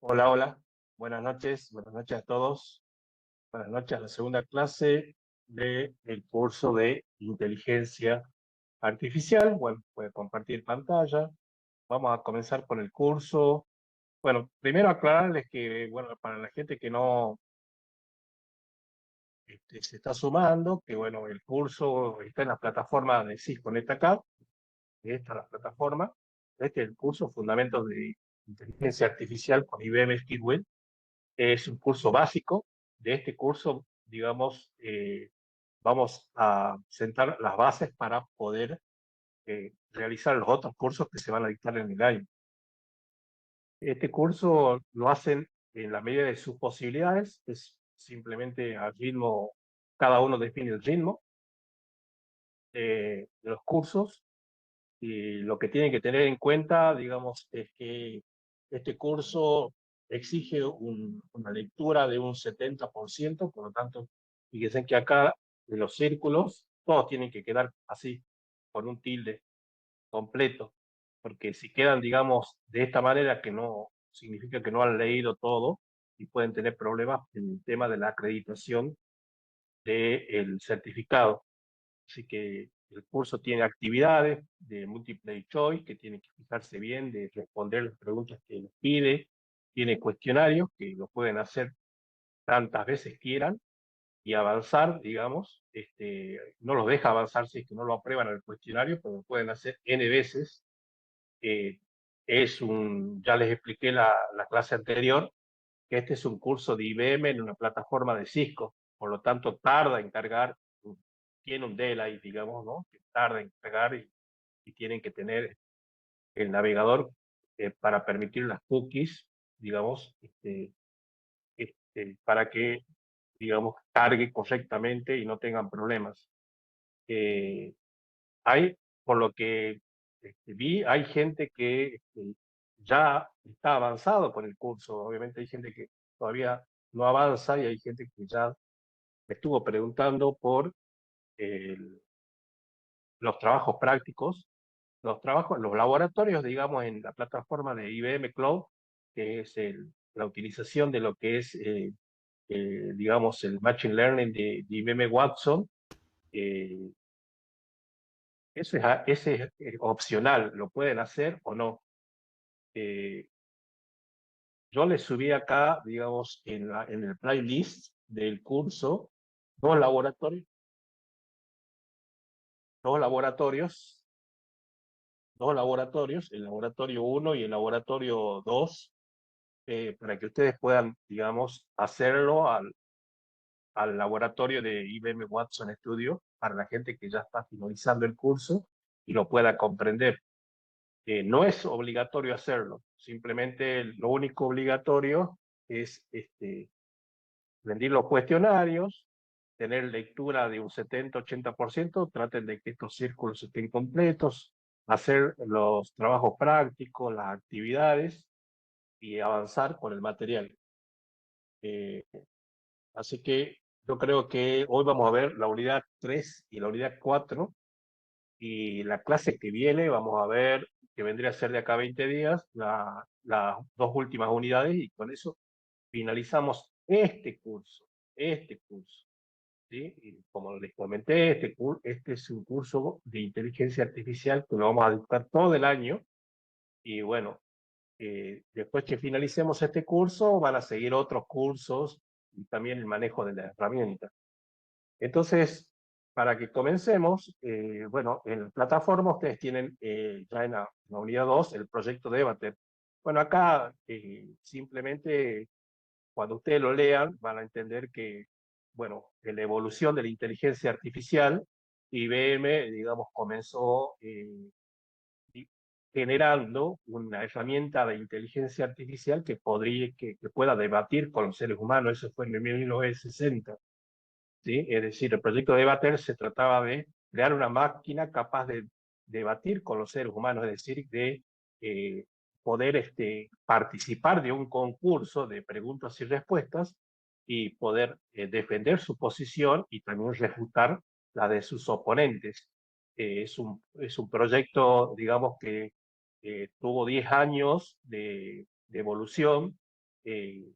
Hola, hola. Buenas noches a todos. Buenas noches a la segunda clase del curso de inteligencia artificial. Bueno, puede compartir pantalla. Vamos a comenzar con el curso. Bueno, primero aclararles que, bueno, para la gente que no se está sumando, que bueno, el curso está en la plataforma de Sysconect acá. Esta es la plataforma. Este es el curso Fundamentos de Inteligencia Artificial con IBM Skillwell. Es un curso básico. De este curso, digamos, vamos a sentar las bases para poder realizar los otros cursos que se van a dictar en el año. Este curso lo hacen en la medida de sus posibilidades, es simplemente al ritmo, cada uno define el ritmo de los cursos, y lo que tienen que tener en cuenta, digamos, es que este curso exige una lectura de un 70%, por lo tanto, fíjense que acá en los círculos todos tienen que quedar así, con un tilde completo, porque si quedan, digamos, de esta manera, que no significa que no han leído todo y pueden tener problemas en el tema de la acreditación del certificado. Así que el curso tiene actividades de multiple choice que tienen que fijarse bien, de responder las preguntas que les pide. Tiene cuestionarios que lo pueden hacer tantas veces quieran y avanzar, digamos. No los deja avanzar si es que no lo aprueban el cuestionario, pero lo pueden hacer N veces. Eh, ya les expliqué la clase anterior, que este es un curso de IBM en una plataforma de Cisco, por lo tanto tarda en cargar, tiene un delay, digamos, ¿no? Que tarda en cargar y tienen que tener el navegador para permitir las cookies, digamos, para que, digamos, cargue correctamente y no tengan problemas. Eh, hay, por lo que vi, hay gente que ya está avanzado con el curso. Obviamente hay gente que todavía no avanza y hay gente que ya me estuvo preguntando por el- los trabajos prácticos, los laboratorios, digamos, en la plataforma de IBM Cloud, que es la utilización de lo que es, digamos, el Machine Learning de IBM Watson. eh, ese es opcional, lo pueden hacer o no. Eh, yo les subí acá, digamos, en el playlist del curso, dos laboratorios, dos laboratorios, dos laboratorios, el laboratorio uno y el laboratorio 2, para que ustedes puedan, digamos, hacerlo al laboratorio de IBM Watson Studio, para la gente que ya está finalizando el curso y lo pueda comprender. No es obligatorio hacerlo, simplemente lo único obligatorio es rendir los cuestionarios, tener lectura de un 70-80%, traten de que estos círculos estén completos, hacer los trabajos prácticos, las actividades y avanzar con el material. Eh, Así que yo creo que hoy vamos a ver la unidad 3 y la unidad 4, y la clase que viene vamos a ver, que vendría a ser de acá a 20 días, las dos últimas unidades, y con eso finalizamos este curso. ¿Sí? Y como les comenté, este es un curso de inteligencia artificial que lo vamos a dictar todo el año. Y bueno, después que finalicemos este curso, van a seguir otros cursos y también el manejo de la herramienta. Entonces, para que comencemos, bueno, en la plataforma ustedes tienen ya en la unidad 2 el proyecto de Debater. Bueno, acá simplemente cuando ustedes lo lean van a entender que, bueno, en la evolución de la inteligencia artificial, IBM, digamos, comenzó generando una herramienta de inteligencia artificial que pueda debatir con los seres humanos. Eso fue en 1960. ¿Sí? Es decir, el proyecto de Debater se trataba de crear una máquina capaz de debatir con los seres humanos, es decir, de eh, poder participar de un concurso de preguntas y respuestas y poder defender su posición y también refutar la de sus oponentes. Es un proyecto, digamos, que tuvo 10 años de evolución, eh,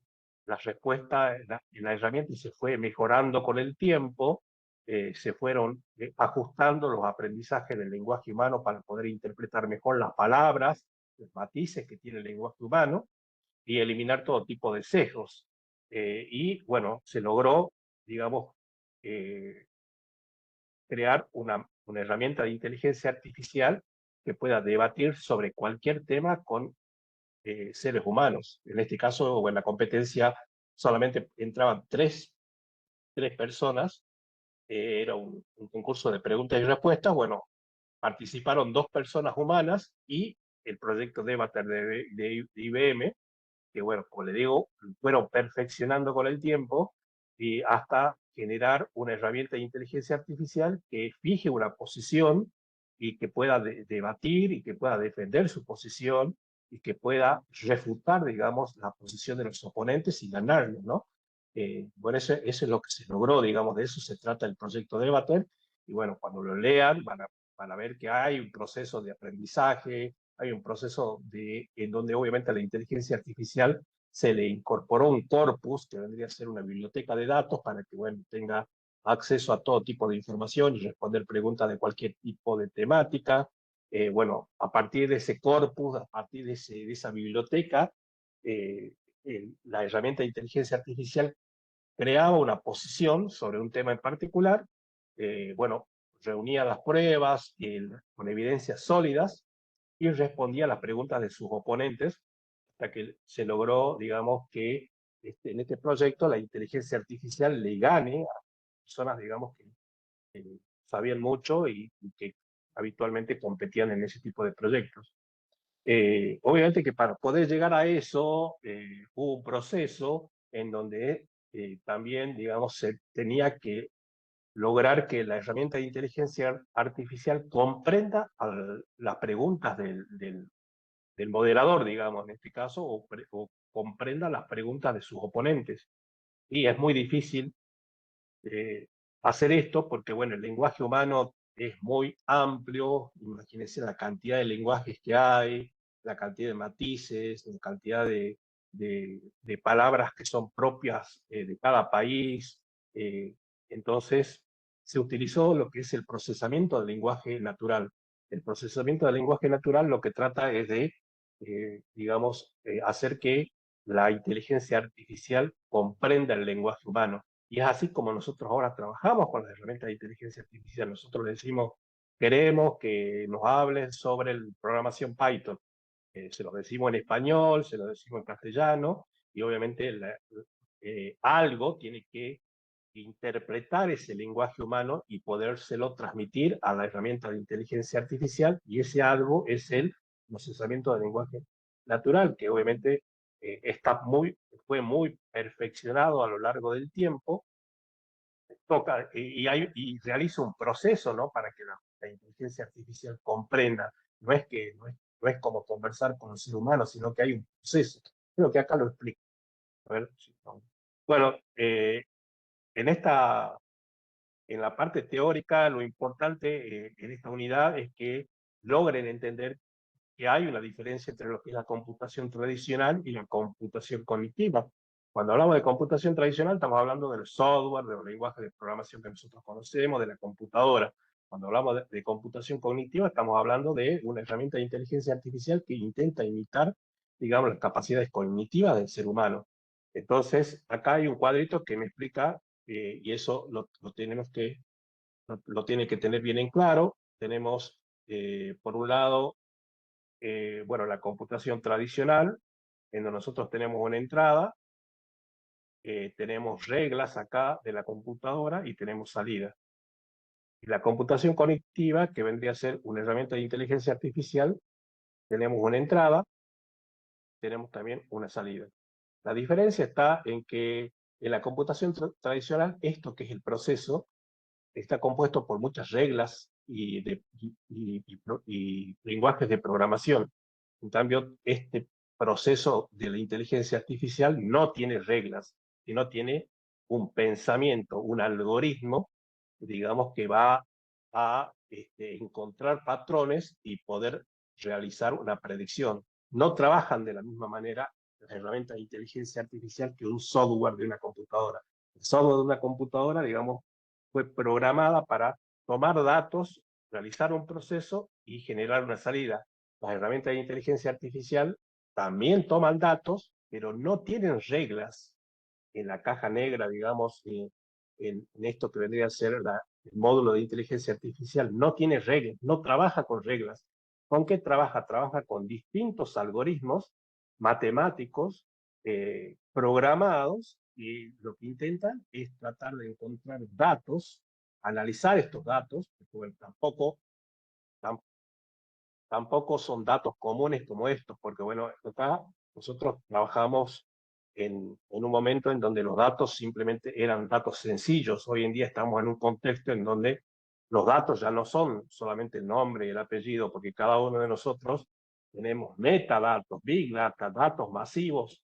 la respuesta en la herramienta se fue mejorando con el tiempo, se fueron ajustando los aprendizajes del lenguaje humano para poder interpretar mejor las palabras, los matices que tiene el lenguaje humano y eliminar todo tipo de sesgos. Y bueno, se logró, digamos, eh, crear una herramienta de inteligencia artificial que pueda debatir sobre cualquier tema con seres humanos. En este caso, o en la competencia, solamente entraban tres personas, era un concurso de preguntas y respuestas. Bueno, participaron dos personas humanas y el proyecto Debater de IBM, que bueno, como le digo, fueron perfeccionando con el tiempo y hasta generar una herramienta de inteligencia artificial que fije una posición y que pueda debatir y que pueda defender su posición y que pueda refutar, digamos, la posición de los oponentes y ganarlos, ¿no? Bueno, eso es lo que se logró, digamos, de eso se trata el proyecto Debater. Y bueno, cuando lo lean van a ver que hay un proceso de aprendizaje, hay un proceso en donde obviamente a la inteligencia artificial se le incorporó un corpus que vendría a ser una biblioteca de datos para que bueno, tenga acceso a todo tipo de información y responder preguntas de cualquier tipo de temática. Bueno, a partir de ese corpus, a partir de esa biblioteca, eh, la herramienta de inteligencia artificial creaba una posición sobre un tema en particular, bueno, reunía las pruebas con evidencias sólidas y respondía a las preguntas de sus oponentes hasta que se logró, digamos, que en este proyecto la inteligencia artificial le gane a personas, digamos, que sabían mucho y que habitualmente competían en ese tipo de proyectos. Obviamente que para poder llegar a eso hubo un proceso en donde también, digamos, se tenía que lograr que la herramienta de inteligencia artificial comprenda las preguntas del moderador, digamos, en este caso, o comprenda las preguntas de sus oponentes. Y es muy difícil eh, hacer esto porque, bueno, el lenguaje humano es muy amplio, imagínense la cantidad de lenguajes que hay, la cantidad de matices, la cantidad de palabras que son propias de cada país. eh, entonces, se utilizó lo que es el procesamiento del lenguaje natural. El procesamiento del lenguaje natural lo que trata es de, digamos, hacer que la inteligencia artificial comprenda el lenguaje humano. Y es así como nosotros ahora trabajamos con las herramientas de inteligencia artificial. Nosotros le decimos, queremos que nos hablen sobre la programación Python. Se lo decimos en español, se lo decimos en castellano, y obviamente algo tiene que interpretar ese lenguaje humano y podérselo transmitir a la herramienta de inteligencia artificial, y ese algo es el procesamiento del lenguaje natural, que obviamente fue muy perfeccionado a lo largo del tiempo, y realiza un proceso, ¿no? Para que la inteligencia artificial comprenda. No es como conversar con un ser humano, sino que hay un proceso. Creo que acá lo explico. A ver, bueno, en esta en la parte teórica, lo importante en esta unidad es que logren entender que hay una diferencia entre lo que es la computación tradicional y la computación cognitiva. Cuando hablamos de computación tradicional, estamos hablando del software, de los lenguajes de programación que nosotros conocemos, de la computadora. Cuando hablamos de computación cognitiva, estamos hablando de una herramienta de inteligencia artificial que intenta imitar, digamos, las capacidades cognitivas del ser humano. Entonces, acá hay un cuadrito que me explica, y eso lo tenemos que lo tiene que tener bien en claro. Tenemos, por un lado, bueno, la computación tradicional, en donde nosotros tenemos una entrada, tenemos reglas acá de la computadora y tenemos salida. Y la computación cognitiva, que vendría a ser una herramienta de inteligencia artificial, tenemos una entrada, tenemos también una salida. La diferencia está en que en la computación tradicional, esto que es el proceso, está compuesto por muchas reglas y lenguajes de programación. En cambio, este proceso de la inteligencia artificial no tiene reglas, sino tiene un pensamiento, un algoritmo, digamos, que va a encontrar patrones y poder realizar una predicción. No trabajan de la misma manera las herramientas de inteligencia artificial que un software de una computadora. El software de una computadora, digamos, fue programada para tomar datos, realizar un proceso y generar una salida. Las herramientas de inteligencia artificial también toman datos, pero no tienen reglas en la caja negra, digamos, en esto que vendría a ser el módulo de inteligencia artificial. No tiene reglas, no trabaja con reglas. ¿Con qué trabaja? Trabaja con distintos algoritmos matemáticos programados, y lo que intentan es tratar de encontrar datos, analizar estos datos, porque tampoco, tampoco son datos comunes como estos, porque bueno, acá nosotros trabajamos en un momento en donde los datos simplemente eran datos sencillos. Hoy en día estamos en un contexto en donde los datos ya no son solamente el nombre y el apellido, porque cada uno de nosotros tenemos metadatos, big data, datos masivos.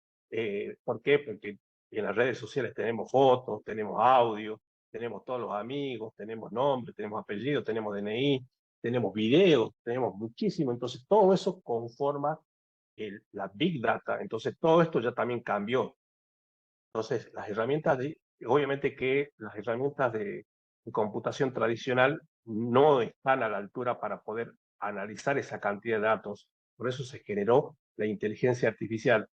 ¿Por qué? Porque en las redes sociales tenemos fotos, tenemos audio, tenemos todos los amigos, tenemos nombre, tenemos apellido, tenemos DNI, tenemos videos, tenemos muchísimo. Entonces todo eso conforma la big data. Entonces todo esto ya también cambió. Entonces las herramientas obviamente que las herramientas de computación tradicional no están a la altura para poder analizar esa cantidad de datos. Por eso se generó la inteligencia artificial.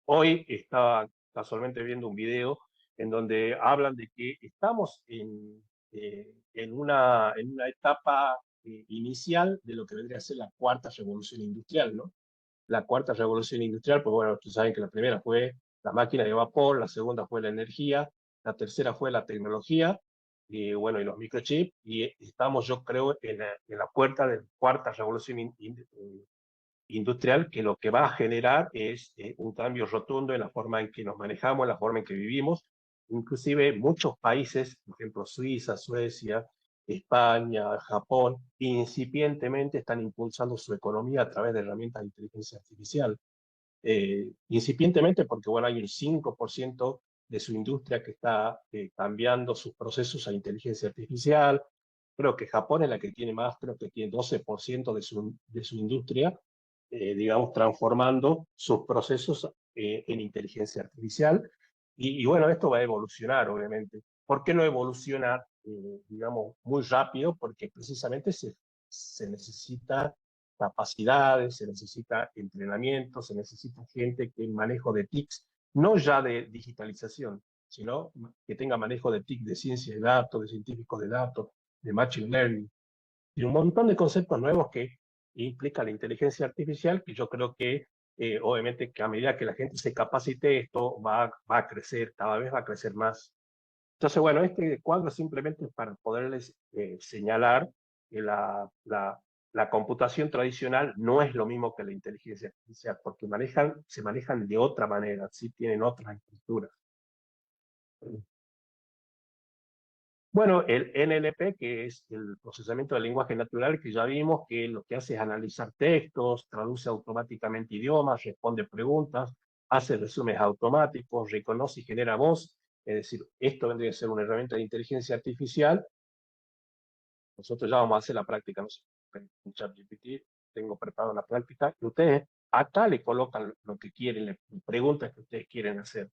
Hoy estaba casualmente viendo un video en donde hablan de que estamos en una etapa inicial de lo que vendría a ser la cuarta revolución industrial, ¿no? La cuarta revolución industrial, pues bueno, ustedes saben que la primera fue la máquina de vapor, la segunda fue la energía, la tercera fue la tecnología, y bueno, y los microchips, y estamos, yo creo, en la puerta de la cuarta revolución industrial, que lo que va a generar es un cambio rotundo en la forma en que nos manejamos, en la forma en que vivimos. Inclusive muchos países, por ejemplo Suiza, Suecia, España, Japón, incipientemente están impulsando su economía a través de herramientas de inteligencia artificial. Incipientemente porque bueno, hay un 5% de su industria que está cambiando sus procesos a inteligencia artificial. Creo que Japón es la que tiene más, creo que tiene 12% de su industria, digamos, transformando sus procesos en inteligencia artificial. Y bueno, esto va a evolucionar, obviamente. ¿Por qué no evoluciona, digamos, muy rápido? Porque precisamente se necesita capacidades, se necesita entrenamiento, se necesita gente que el manejo de TICs, no ya de digitalización, sino que tenga manejo de TIC, de ciencia de datos, de científicos de datos, de machine learning, y un montón de conceptos nuevos que implica la inteligencia artificial, que yo creo que obviamente que a medida que la gente se capacite, esto va a crecer, cada vez va a crecer más. Entonces, bueno, este cuadro simplemente es para poderles señalar que la computación tradicional no es lo mismo que la inteligencia artificial, porque se manejan de otra manera, sí tienen otras estructuras. Bueno, el NLP, que es el procesamiento del lenguaje natural, que ya vimos que lo que hace es analizar textos, traduce automáticamente idiomas, responde preguntas, hace resúmenes automáticos, reconoce y genera voz. Es decir, esto vendría a ser una herramienta de inteligencia artificial. Nosotros ya vamos a hacer la práctica, no sé, en ChatGPT tengo preparada la práctica, y ustedes acá le colocan lo que quieren, las preguntas que ustedes quieren hacer.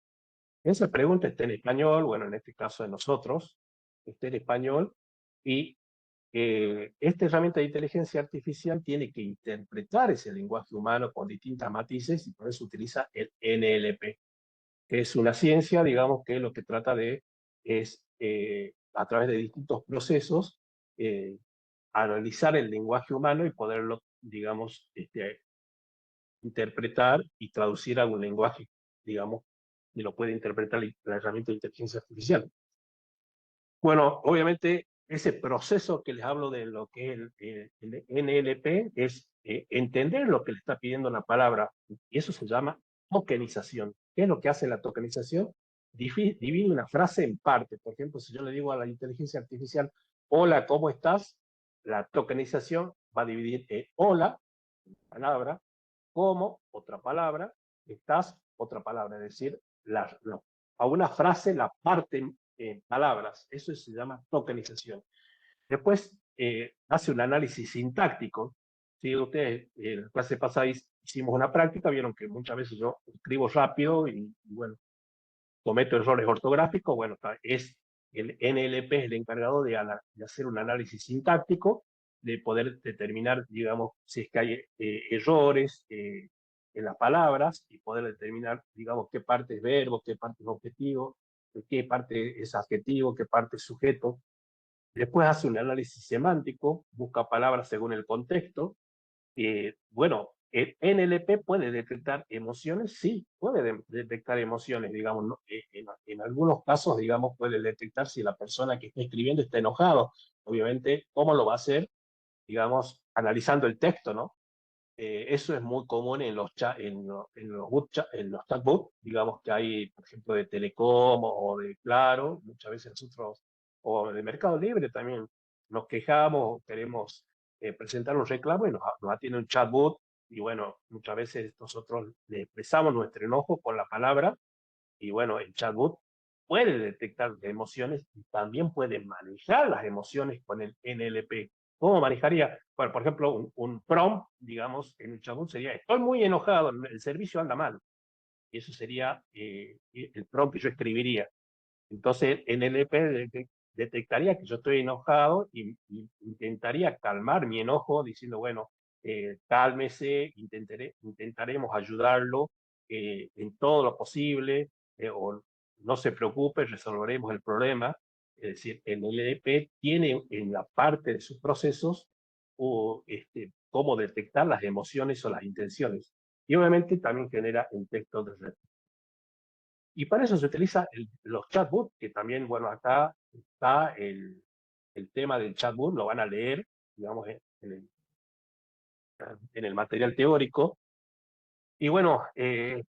Esa pregunta está en español, bueno, en este caso de nosotros, está en español, y esta herramienta de inteligencia artificial tiene que interpretar ese lenguaje humano con distintas matices, y por eso utiliza el NLP, que es una ciencia, digamos, que lo que trata de es, a través de distintos procesos, eh, analizar el lenguaje humano y poderlo, digamos, interpretar y traducir a un lenguaje, digamos, y lo puede interpretar la herramienta de inteligencia artificial. Bueno, obviamente ese proceso que les hablo de lo que es el NLP es entender lo que le está pidiendo la palabra, y eso se llama tokenización. ¿Qué es lo que hace la tokenización? Divide una frase en parte. Por ejemplo, si yo le digo a la inteligencia artificial, hola, ¿cómo estás? La tokenización va a dividir hola, palabra, como otra palabra, estás otra palabra, es decir, a una frase la parte en palabras. Eso se llama tokenización. Después hace un análisis sintáctico. Si ustedes en la clase pasada hicimos una práctica, vieron que muchas veces yo escribo rápido y bueno, cometo errores ortográficos, bueno, es el NLP es el encargado de hacer un análisis sintáctico, de poder determinar, digamos, si es que hay errores en las palabras y poder determinar, digamos, qué parte es verbo, qué parte es objetivo, qué parte es adjetivo, qué parte es sujeto. Después hace un análisis semántico, busca palabras según el contexto. Bueno, el NLP puede detectar emociones, sí, puede detectar emociones, digamos, ¿no? En algunos casos, digamos, puede detectar si la persona que está escribiendo está enojado. Obviamente, ¿cómo lo va a hacer? Digamos, analizando el texto, ¿no? Eso es muy común en los, en los chatbots, digamos que hay, por ejemplo, de Telecom o de Claro, muchas veces nosotros, o de Mercado Libre también, nos quejamos, queremos presentar un reclamo y nos atiende un chatbot, y bueno, muchas veces nosotros le expresamos nuestro enojo con la palabra, y bueno, el chatbot puede detectar emociones y también puede manejar las emociones con el NLP. ¿Cómo manejaría? Bueno, por ejemplo, un prompt, digamos, en un chatbot sería, estoy muy enojado, el servicio anda mal. Y eso sería el prompt que yo escribiría. Entonces, NLP detectaría que yo estoy enojado y intentaría calmar mi enojo diciendo, bueno, cálmese, intentaremos ayudarlo en todo lo posible, o no se preocupe, resolveremos el problema. Es decir, el NLP tiene en la parte de sus procesos cómo detectar las emociones o las intenciones. Y obviamente también genera un texto de respuesta. Y para eso se utiliza los chatbots, que también, bueno, acá está el tema del chatbot, lo van a leer, digamos, en el material teórico. Y bueno, ¿qué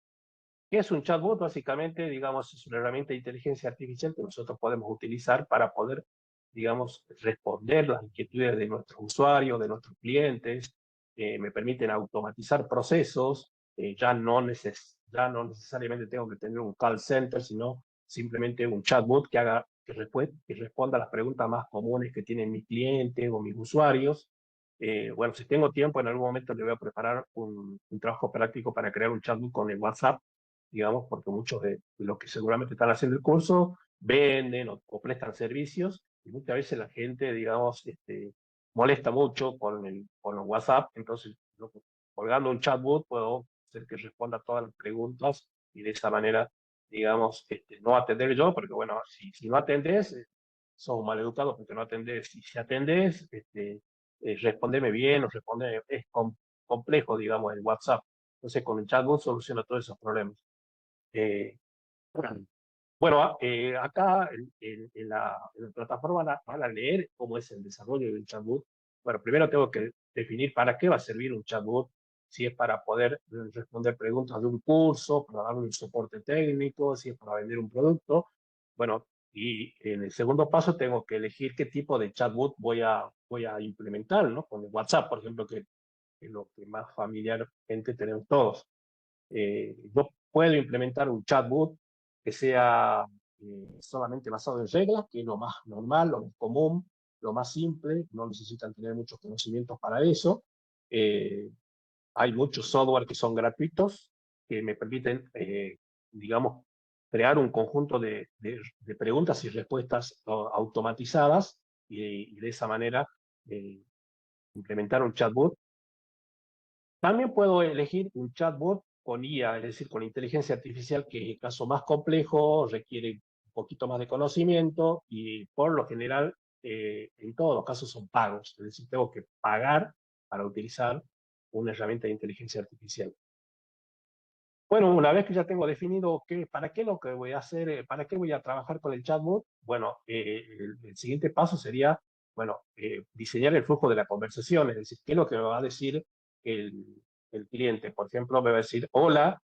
es un chatbot? Básicamente, digamos, es una herramienta de inteligencia artificial que nosotros podemos utilizar para poder, digamos, responder las inquietudes de nuestros usuarios, de nuestros clientes. Me permiten automatizar procesos. Ya no necesariamente tengo que tener un call center, sino simplemente un chatbot que haga, que responda a las preguntas más comunes que tienen mis clientes o mis usuarios. Bueno, si tengo tiempo, en algún momento le voy a preparar un trabajo práctico para crear un chatbot con el WhatsApp, digamos, porque muchos de los que seguramente están haciendo el curso venden o prestan servicios y muchas veces la gente, digamos, molesta mucho con los WhatsApp, entonces colgando un chatbot puedo hacer que responda a todas las preguntas y de esa manera, digamos, no atender yo, porque bueno, si no atendés, sos un maleducado porque no atendés, y si atendés, respondeme bien o respondeme, complejo, digamos, el WhatsApp. Entonces con el chatbot soluciona todos esos problemas. Eh, bueno, acá en la plataforma van a leer cómo es el desarrollo del chatbot. Bueno, primero tengo que definir para qué va a servir un chatbot, si es para poder responder preguntas de un curso, para dar un soporte técnico, si es para vender un producto. Bueno, y en el segundo paso tengo que elegir qué tipo de chatbot voy a implementar, ¿no? Con el WhatsApp, por ejemplo, que es lo que más familiarmente tenemos todos. Yo puedo implementar un chatbot que sea solamente basado en reglas, que es lo más normal, lo más común, lo más simple, no necesitan tener muchos conocimientos para eso. Eh, Hay muchos software que son gratuitos, que me permiten, digamos, crear un conjunto de preguntas y respuestas automatizadas y de esa manera eh, implementar un chatbot. También puedo elegir un chatbot con IA, es decir, con inteligencia artificial, que en el caso más complejo requiere un poquito más de conocimiento y por lo general en todos los casos son pagos, es decir, tengo que pagar para utilizar una herramienta de inteligencia artificial. Bueno, una vez que ya tengo definido para qué lo que voy a hacer, para qué voy a trabajar con el chatbot, bueno, el siguiente paso sería, bueno, diseñar el flujo de la conversación, es decir, qué es lo que me va a decir el, el cliente. Por ejemplo, me va a decir hola,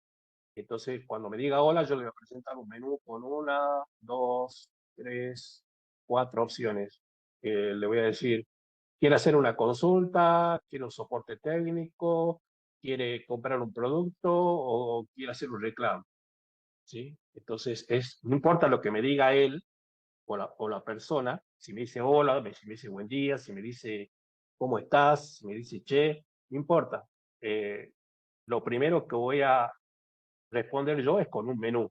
entonces cuando me diga hola, yo le voy a presentar un menú con una, dos, tres, cuatro opciones. Le voy a decir, quiere hacer una consulta, quiere un soporte técnico, quiere comprar un producto o quiere hacer un reclamo, ¿sí? Entonces, no importa lo que me diga él o la persona, si me dice hola, si me dice buen día, si me dice cómo estás, si me dice che, no importa. lo primero que voy a responder yo es con un menú.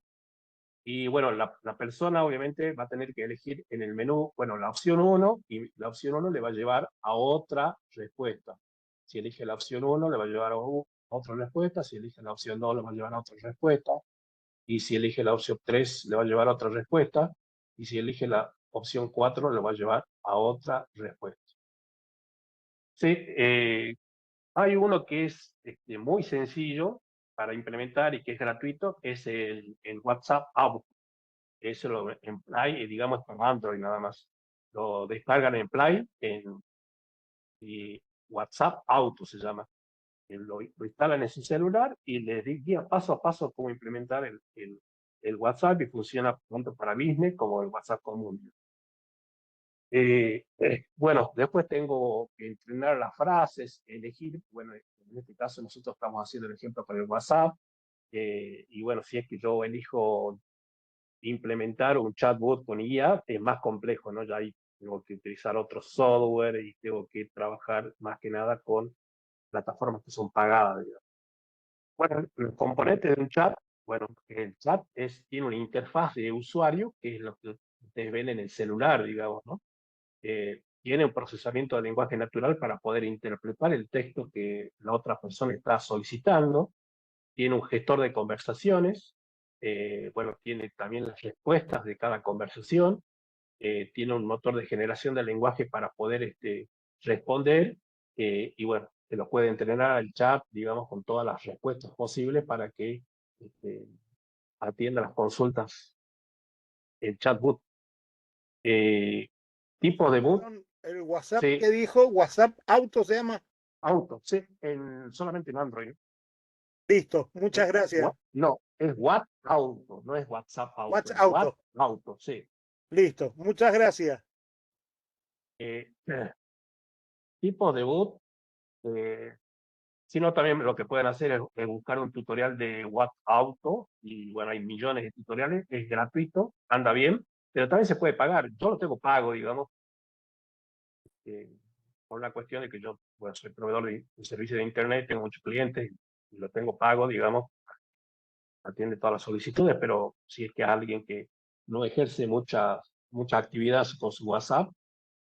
Y bueno, la persona obviamente va a tener que elegir en el menú, bueno, la opción uno, y la opción uno le va a llevar a otra respuesta. Si elige la opción uno le va a llevar a otra respuesta. Si elige la opción 2 le va a llevar a otra respuesta. Y si elige la opción 3 le va a llevar a otra respuesta. Y si elige la opción 4 le va a llevar a otra respuesta. Sí, hay uno que es muy sencillo para implementar y que es gratuito, es el WhatsApp Auto. Eso en Play, digamos, para Android nada más. Lo descargan en Play, y WhatsApp Auto se llama. Lo instalan en su celular y les guía paso a paso cómo implementar el WhatsApp, y funciona tanto para business como el WhatsApp común. Bueno, después tengo que entrenar las frases, elegir, bueno, en este caso nosotros estamos haciendo el ejemplo con el WhatsApp, y bueno, si es que yo elijo implementar un chatbot con IA, es más complejo, ¿no? Ya ahí tengo que utilizar otro software y tengo que trabajar más que nada con plataformas que son pagadas, digamos. Bueno, los componentes de un chat, bueno, el chat tiene una interfaz de usuario, que es lo que ustedes ven en el celular, digamos, ¿no? Tiene un procesamiento de lenguaje natural para poder interpretar el texto que la otra persona está solicitando. Tiene un gestor de conversaciones. Bueno, tiene también las respuestas de cada conversación. Tiene un motor de generación de lenguaje para poder responder. Y bueno, se lo puede entrenar al chat, digamos, con todas las respuestas posibles para que este, atienda las consultas el chatbot. Eh, Tipo de bot, Perdón, el WhatsApp sí. que dijo, WhatsApp Auto se llama. Auto, sí, solamente en Android. Listo, muchas gracias. No, es What Auto, no es WhatsApp Auto, WhatsApp es What Auto. Auto, sí. Listo, muchas gracias. Eh, Tipo de boot, sino también lo que pueden hacer es buscar un tutorial de What Auto, y bueno, hay millones de tutoriales, es gratuito, anda bien, pero también se puede pagar. Yo lo tengo pago, digamos, eh, por la cuestión de que yo, bueno, soy proveedor de servicios de Internet, tengo muchos clientes y lo tengo pago, digamos, atiende todas las solicitudes, pero si es que alguien que no ejerce mucha actividad con su WhatsApp,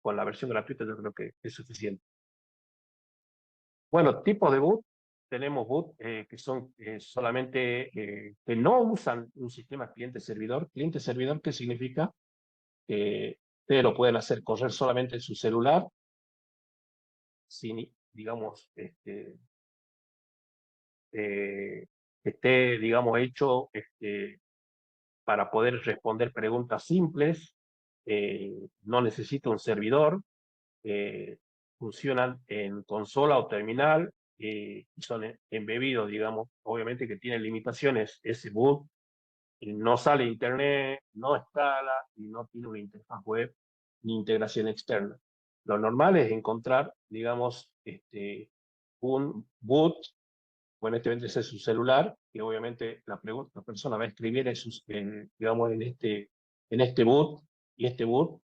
con la versión gratuita yo creo que es suficiente. Bueno, tipos de boot, tenemos boot que son solamente, que no usan un sistema cliente-servidor. Cliente-servidor, ¿qué significa? Que ustedes lo pueden hacer correr solamente en su celular, sin, digamos, eh, que esté, digamos, hecho para poder responder preguntas simples. No necesita un servidor. Funcionan en consola o terminal, y son embebidos, digamos. Obviamente que tienen limitaciones ese boot, no sale a internet, no escala y no tiene una interfaz web ni integración externa. Lo normal es encontrar, digamos, un boot, bueno, vendría a ser su celular, que obviamente la persona va a escribir digamos, en este boot, y este boot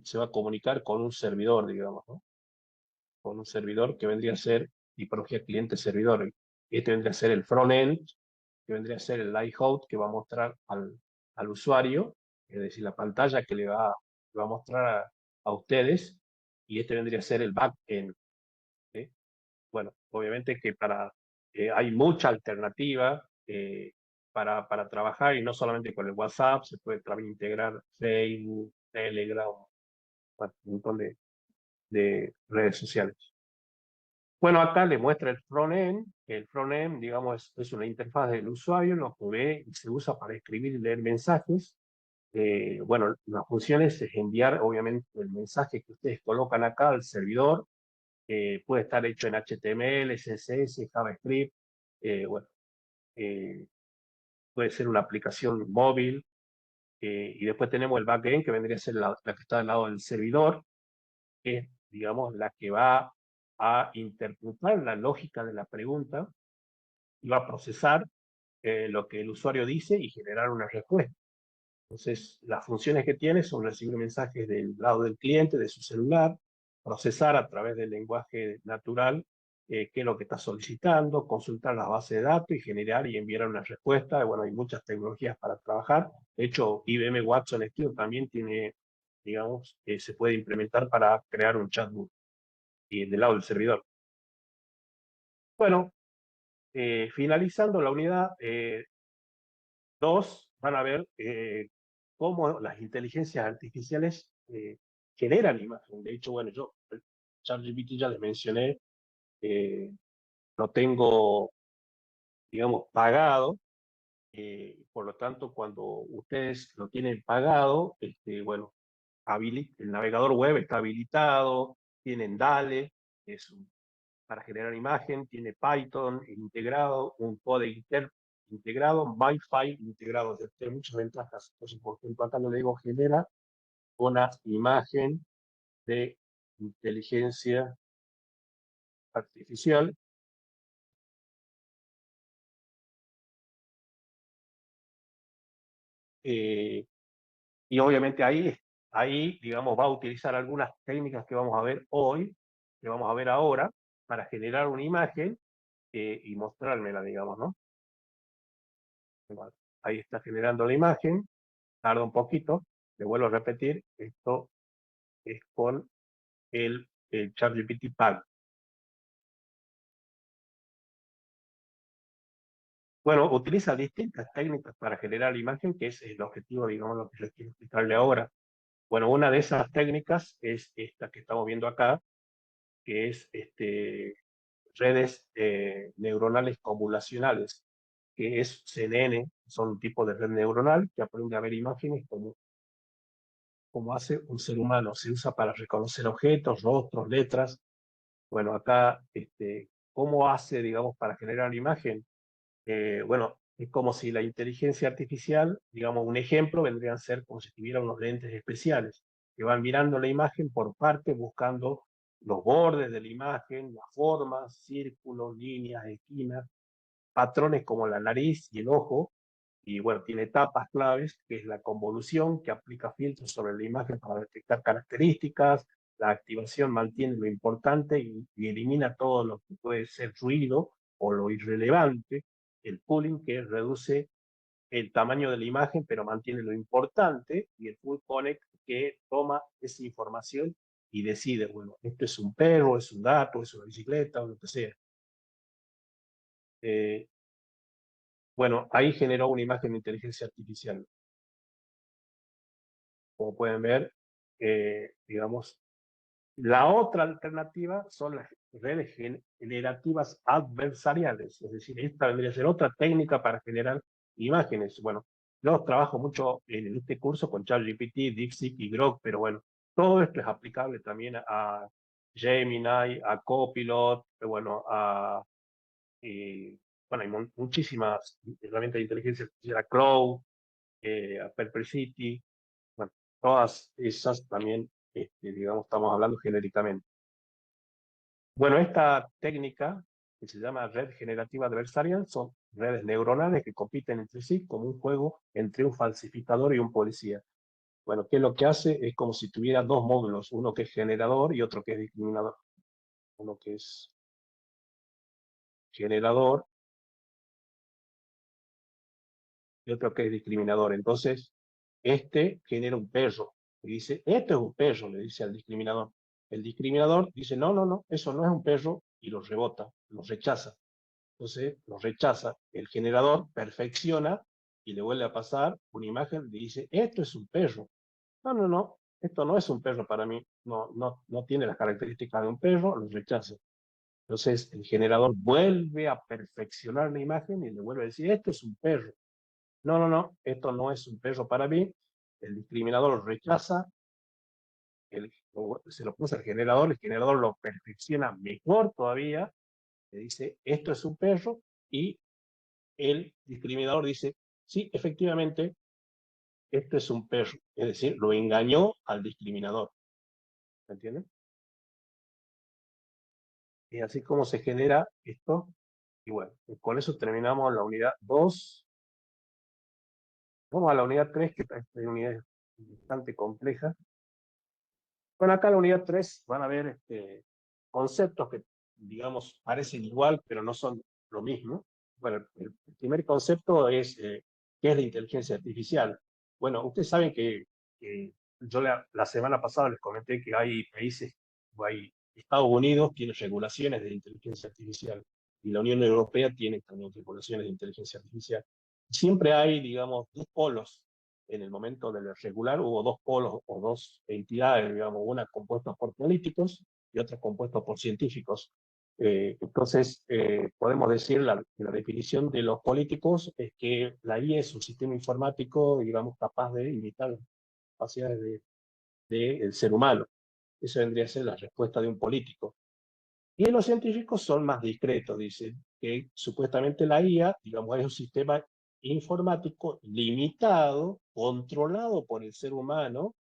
se va a comunicar con un servidor, digamos, ¿no? Con un servidor que vendría a ser tipología cliente-servidor. Este vendría a ser el front-end, que vendría a ser el layout que va a mostrar al usuario, es decir, la pantalla que le va a mostrar a ustedes, y este vendría a ser el back-end. ¿Sí? Bueno, obviamente que hay mucha alternativa para trabajar, y no solamente con el WhatsApp, se puede también integrar Facebook, Telegram, bueno, un montón de redes sociales. Bueno, acá le muestra el front-end. El front-end, digamos, es una interfaz del usuario, lo que ve y se usa para escribir y leer mensajes. Bueno, las funciones es enviar, obviamente, el mensaje que ustedes colocan acá al servidor. Puede estar hecho en HTML, CSS, JavaScript. Bueno, eh, puede ser una aplicación móvil. Y después tenemos el backend, que vendría a ser la que está al lado del servidor, que es, digamos, la que va a interpretar la lógica de la pregunta y va a procesar lo que el usuario dice y generar una respuesta. Entonces, las funciones que tiene son recibir mensajes del lado del cliente, de su celular, procesar a través del lenguaje natural qué es lo que está solicitando, consultar las bases de datos y generar y enviar una respuesta. Bueno, hay muchas tecnologías para trabajar. De hecho, IBM Watson Studio también tiene, digamos, se puede implementar para crear un chatbot y del lado del servidor. Bueno, finalizando la unidad 2, van a ver cómo las inteligencias artificiales generan imagen. De hecho, bueno, yo, el ChatGPT ya les mencioné, lo tengo, digamos, pagado. Por lo tanto, cuando ustedes lo tienen pagado, bueno, el navegador web está habilitado, tienen DALL-E, es para generar imagen, tiene Python integrado, un codec integrado, MyFile integrado, tiene muchas ventajas. Entonces, por ejemplo, acá le digo genera una imagen de inteligencia artificial. Y obviamente ahí, digamos, va a utilizar algunas técnicas que vamos a ver hoy, que vamos a ver ahora, para generar una imagen y mostrármela, digamos, ¿no? Ahí está generando la imagen, tarda un poquito, le vuelvo a repetir, esto es con el ChatGPT Pack. Bueno, utiliza distintas técnicas para generar la imagen, que es el objetivo, digamos, lo que les quiero explicarle ahora. Bueno, una de esas técnicas es esta que estamos viendo acá, que es redes neuronales convolucionales, que es CNN, son un tipo de red neuronal que aprende a ver imágenes como hace un ser humano. Se usa para reconocer objetos, rostros, letras. Bueno, acá, ¿cómo hace, digamos, para generar la imagen? Bueno, es como si la inteligencia artificial, digamos, un ejemplo vendrían a ser como si tuviera unos lentes especiales, que van mirando la imagen por parte, buscando los bordes de la imagen, las formas, círculos, líneas, esquinas, patrones como la nariz y el ojo, y bueno, tiene etapas claves, que es la convolución, que aplica filtros sobre la imagen para detectar características, la activación mantiene lo importante y elimina todo lo que puede ser ruido o lo irrelevante, el pooling, que reduce el tamaño de la imagen, pero mantiene lo importante, y el full connect, que toma esa información y decide, bueno, esto es un perro, es un gato, es una bicicleta, o lo que sea. Bueno, ahí generó una imagen de inteligencia artificial. Como pueden ver, digamos, la otra alternativa son las redes generativas adversariales, es decir, esta vendría a ser otra técnica para generar imágenes. Bueno, yo trabajo mucho en este curso con ChatGPT, DeepSeek y Grok, pero bueno, todo esto es aplicable también a Gemini, a Copilot, bueno, bueno, hay muchísimas herramientas de inteligencia artificial, a Cloud, a Perplexity, bueno, todas esas también, digamos, estamos hablando genéricamente. Bueno, esta técnica, que se llama red generativa adversarial, son redes neuronales que compiten entre sí como un juego entre un falsificador y un policía. Bueno, ¿qué es lo que hace? Es como si tuviera dos módulos, uno que es generador y otro que es discriminador. Uno que es generador y otro que es discriminador. Entonces, genera un perro y dice, esto es un perro, le dice al discriminador. El discriminador dice, no, no, no, eso no es un perro, y lo rebota, lo rechaza. Entonces, lo rechaza. El generador perfecciona y le vuelve a pasar una imagen y dice, esto es un perro. No, no, no, esto no es un perro para mí. No, no, no tiene las características de un perro, lo rechaza. Entonces, el generador vuelve a perfeccionar la imagen y le vuelve a decir, esto es un perro. No, no, no, esto no es un perro para mí. El discriminador lo rechaza, se lo puso al generador, el generador lo perfecciona mejor todavía, le dice, esto es un perro, y el discriminador dice, sí, efectivamente, esto es un perro. Es decir, lo engañó al discriminador. ¿Me entienden? Y así como se genera esto. Y bueno, con eso terminamos la unidad 2. Vamos a la unidad 3, que esta unidad es bastante compleja. Bueno, acá en la unidad 3 van a ver conceptos que digamos, parecen igual, pero no son lo mismo. Bueno, el primer concepto es, ¿qué es la inteligencia artificial? Bueno, ustedes saben que yo la semana pasada les comenté que hay países, o hay Estados Unidos tiene regulaciones de inteligencia artificial y la Unión Europea tiene también regulaciones de inteligencia artificial. Siempre hay, digamos, dos polos. En el momento del regular hubo dos polos o dos entidades, digamos, una compuesta por políticos y otra compuesta por científicos. Entonces, podemos decir la definición de los políticos es que la IA es un sistema informático, digamos, capaz de imitar las capacidades del ser humano. Esa vendría a ser la respuesta de un político. Y los científicos son más discretos, dicen que supuestamente la IA, digamos, es un sistema informático limitado, controlado por el ser humano,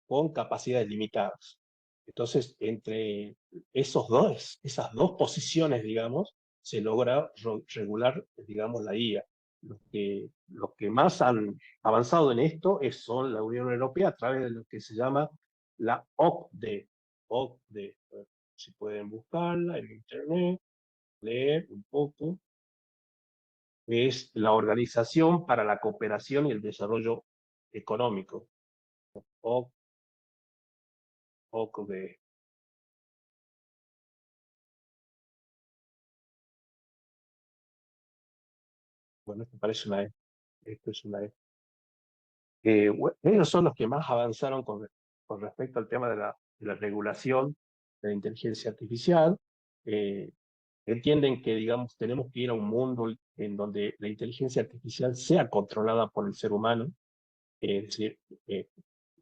con capacidades limitadas. Entonces, entre esas dos posiciones, digamos, se logra regular, digamos, la IA. Los que más han avanzado en esto son la Unión Europea a través de lo que se llama la OCDE. OCDE, si pueden buscarla en internet, leer un poco, es la Organización para la Cooperación y el Desarrollo Económico, OCDE. Bueno, esto parece una E. Esto es una E. Ellos son los que más avanzaron con respecto al tema de la regulación de la inteligencia artificial. Eh, entienden que, digamos, tenemos que ir a un mundo en donde la inteligencia artificial sea controlada por el ser humano. Es decir, eh,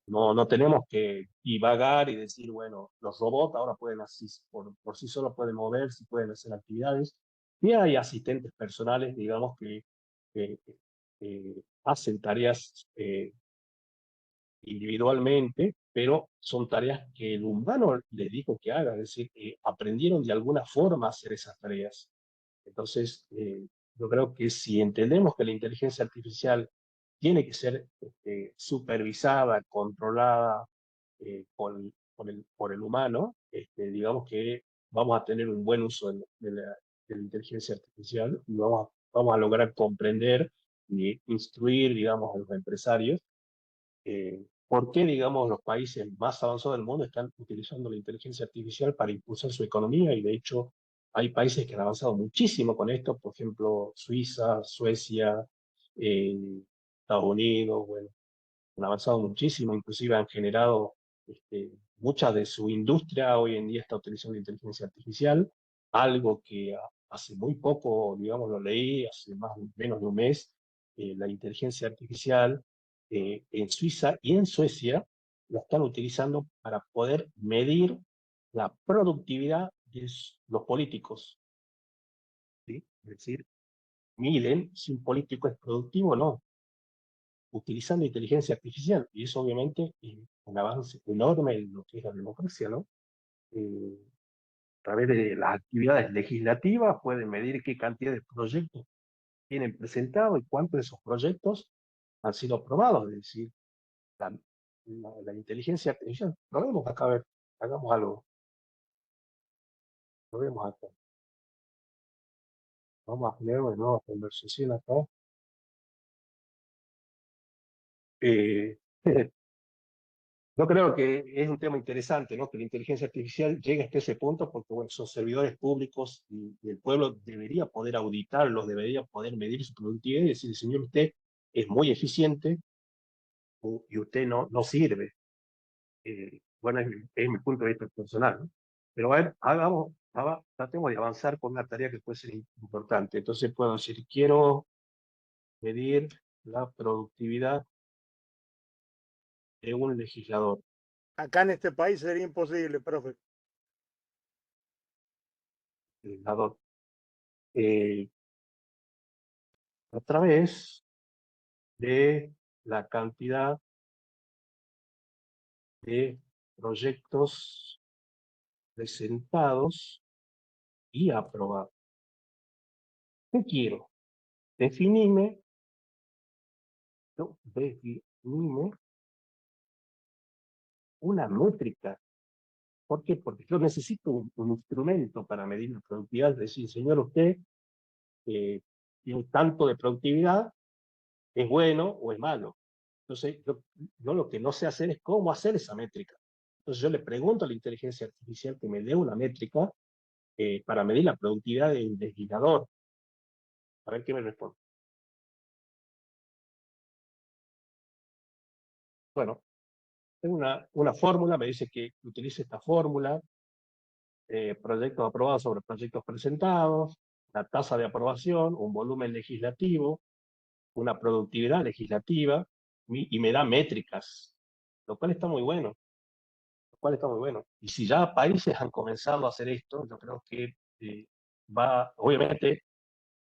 no tenemos que divagar y decir, bueno, los robots ahora pueden así, por sí solos pueden moverse, pueden hacer actividades. Y hay asistentes personales, digamos, que hacen tareas individualmente, pero son tareas que el humano les dijo que haga, es decir, aprendieron de alguna forma a hacer esas tareas. Entonces, yo creo que si entendemos que la inteligencia artificial tiene que ser supervisada, controlada por el humano, digamos que vamos a tener un buen uso de la inteligencia artificial y vamos a lograr comprender y instruir, digamos, a los empresarios por qué, digamos, los países más avanzados del mundo están utilizando la inteligencia artificial para impulsar su economía y de hecho hay países que han avanzado muchísimo con esto, por ejemplo, Suiza, Suecia, Estados Unidos, bueno, han avanzado muchísimo, inclusive han generado mucha de su industria hoy en día está utilizando inteligencia artificial, algo que hace muy poco, digamos, lo leí, hace menos de un mes, la inteligencia artificial en Suiza y en Suecia la están utilizando para poder medir la productividad de los políticos, ¿sí? Es decir, miden si un político es productivo o no, utilizando inteligencia artificial. Y eso obviamente es un avance enorme en lo que es la democracia, ¿no? A través de las actividades legislativas pueden medir qué cantidad de proyectos tienen presentado y cuántos de esos proyectos han sido aprobados. Es decir, la inteligencia artificial. Probemos acá, a ver, hagamos algo. Probemos acá. Vamos a poner una nueva conversación acá. Eh, Yo creo que es un tema interesante, ¿no? Que la inteligencia artificial llegue hasta ese punto porque, bueno, son servidores públicos y el pueblo debería poder auditarlos, debería poder medir su productividad y decir, señor, usted es muy eficiente y usted no sirve. Bueno, es mi punto de vista personal, ¿no? Pero a ver, tratemos de avanzar con una tarea que puede ser importante. Entonces puedo decir, quiero medir la productividad de un legislador. Acá en este país sería imposible, profe. Legislador. Eh, a través de la cantidad de proyectos presentados y aprobados. ¿Qué quiero? Definime, definime una métrica ¿Por qué? Porque yo necesito un instrumento para medir la productividad, es decir, señor, usted tiene tanto de productividad, ¿es bueno o es malo? Entonces, yo lo que no sé hacer es cómo hacer esa métrica. Entonces, yo le pregunto a la inteligencia artificial que me dé una métrica para medir la productividad del legislador. A ver qué me responde. Bueno, tengo una fórmula, me dice que utilice esta fórmula, proyectos aprobados sobre proyectos presentados, la tasa de aprobación, un volumen legislativo, una productividad legislativa, y me da métricas, lo cual está muy bueno, lo cual está muy bueno. Y si ya países han comenzado a hacer esto, yo creo que obviamente,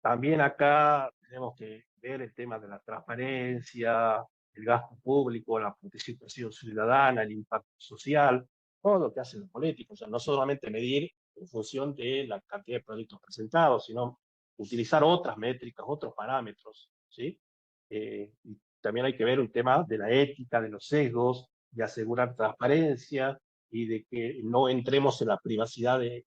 también acá tenemos que ver el tema de la transparencia, el gasto público, la participación ciudadana, el impacto social, todo lo que hacen los políticos. O sea, no solamente medir en función de la cantidad de proyectos presentados, sino utilizar otras métricas, otros parámetros, ¿sí? Y también hay que ver un tema de la ética, de los sesgos, de asegurar transparencia y de que no entremos en la privacidad de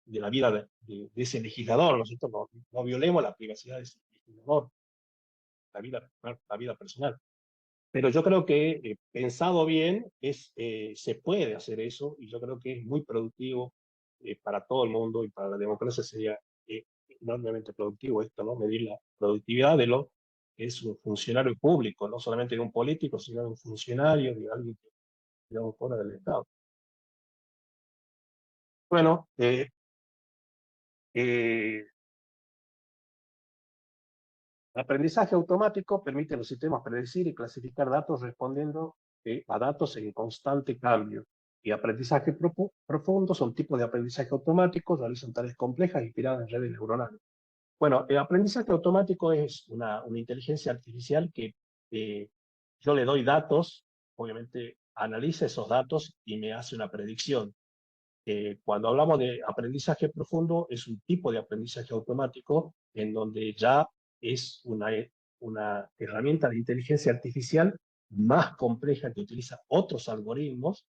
la vida de ese legislador, ¿no? No violemos la privacidad de ese legislador, la vida personal. Pero yo creo que pensado bien, se puede hacer eso y yo creo que es muy productivo para todo el mundo y para la democracia sería eh, enormemente productivo esto, ¿no? Medir la productividad de lo que es un funcionario público, no solamente de un político, sino de un funcionario, de alguien que, digamos, fuera del Estado. Bueno, eh, el aprendizaje automático permite a los sistemas predecir y clasificar datos respondiendo a datos en constante cambio. Y aprendizaje profundo son tipos de aprendizaje automático, realizan tareas complejas inspiradas en redes neuronales. Bueno, el aprendizaje automático es una inteligencia artificial que yo le doy datos, obviamente analiza esos datos y me hace una predicción. Cuando hablamos de aprendizaje profundo, es un tipo de aprendizaje automático en donde ya es una herramienta de inteligencia artificial más compleja que utiliza otros algoritmos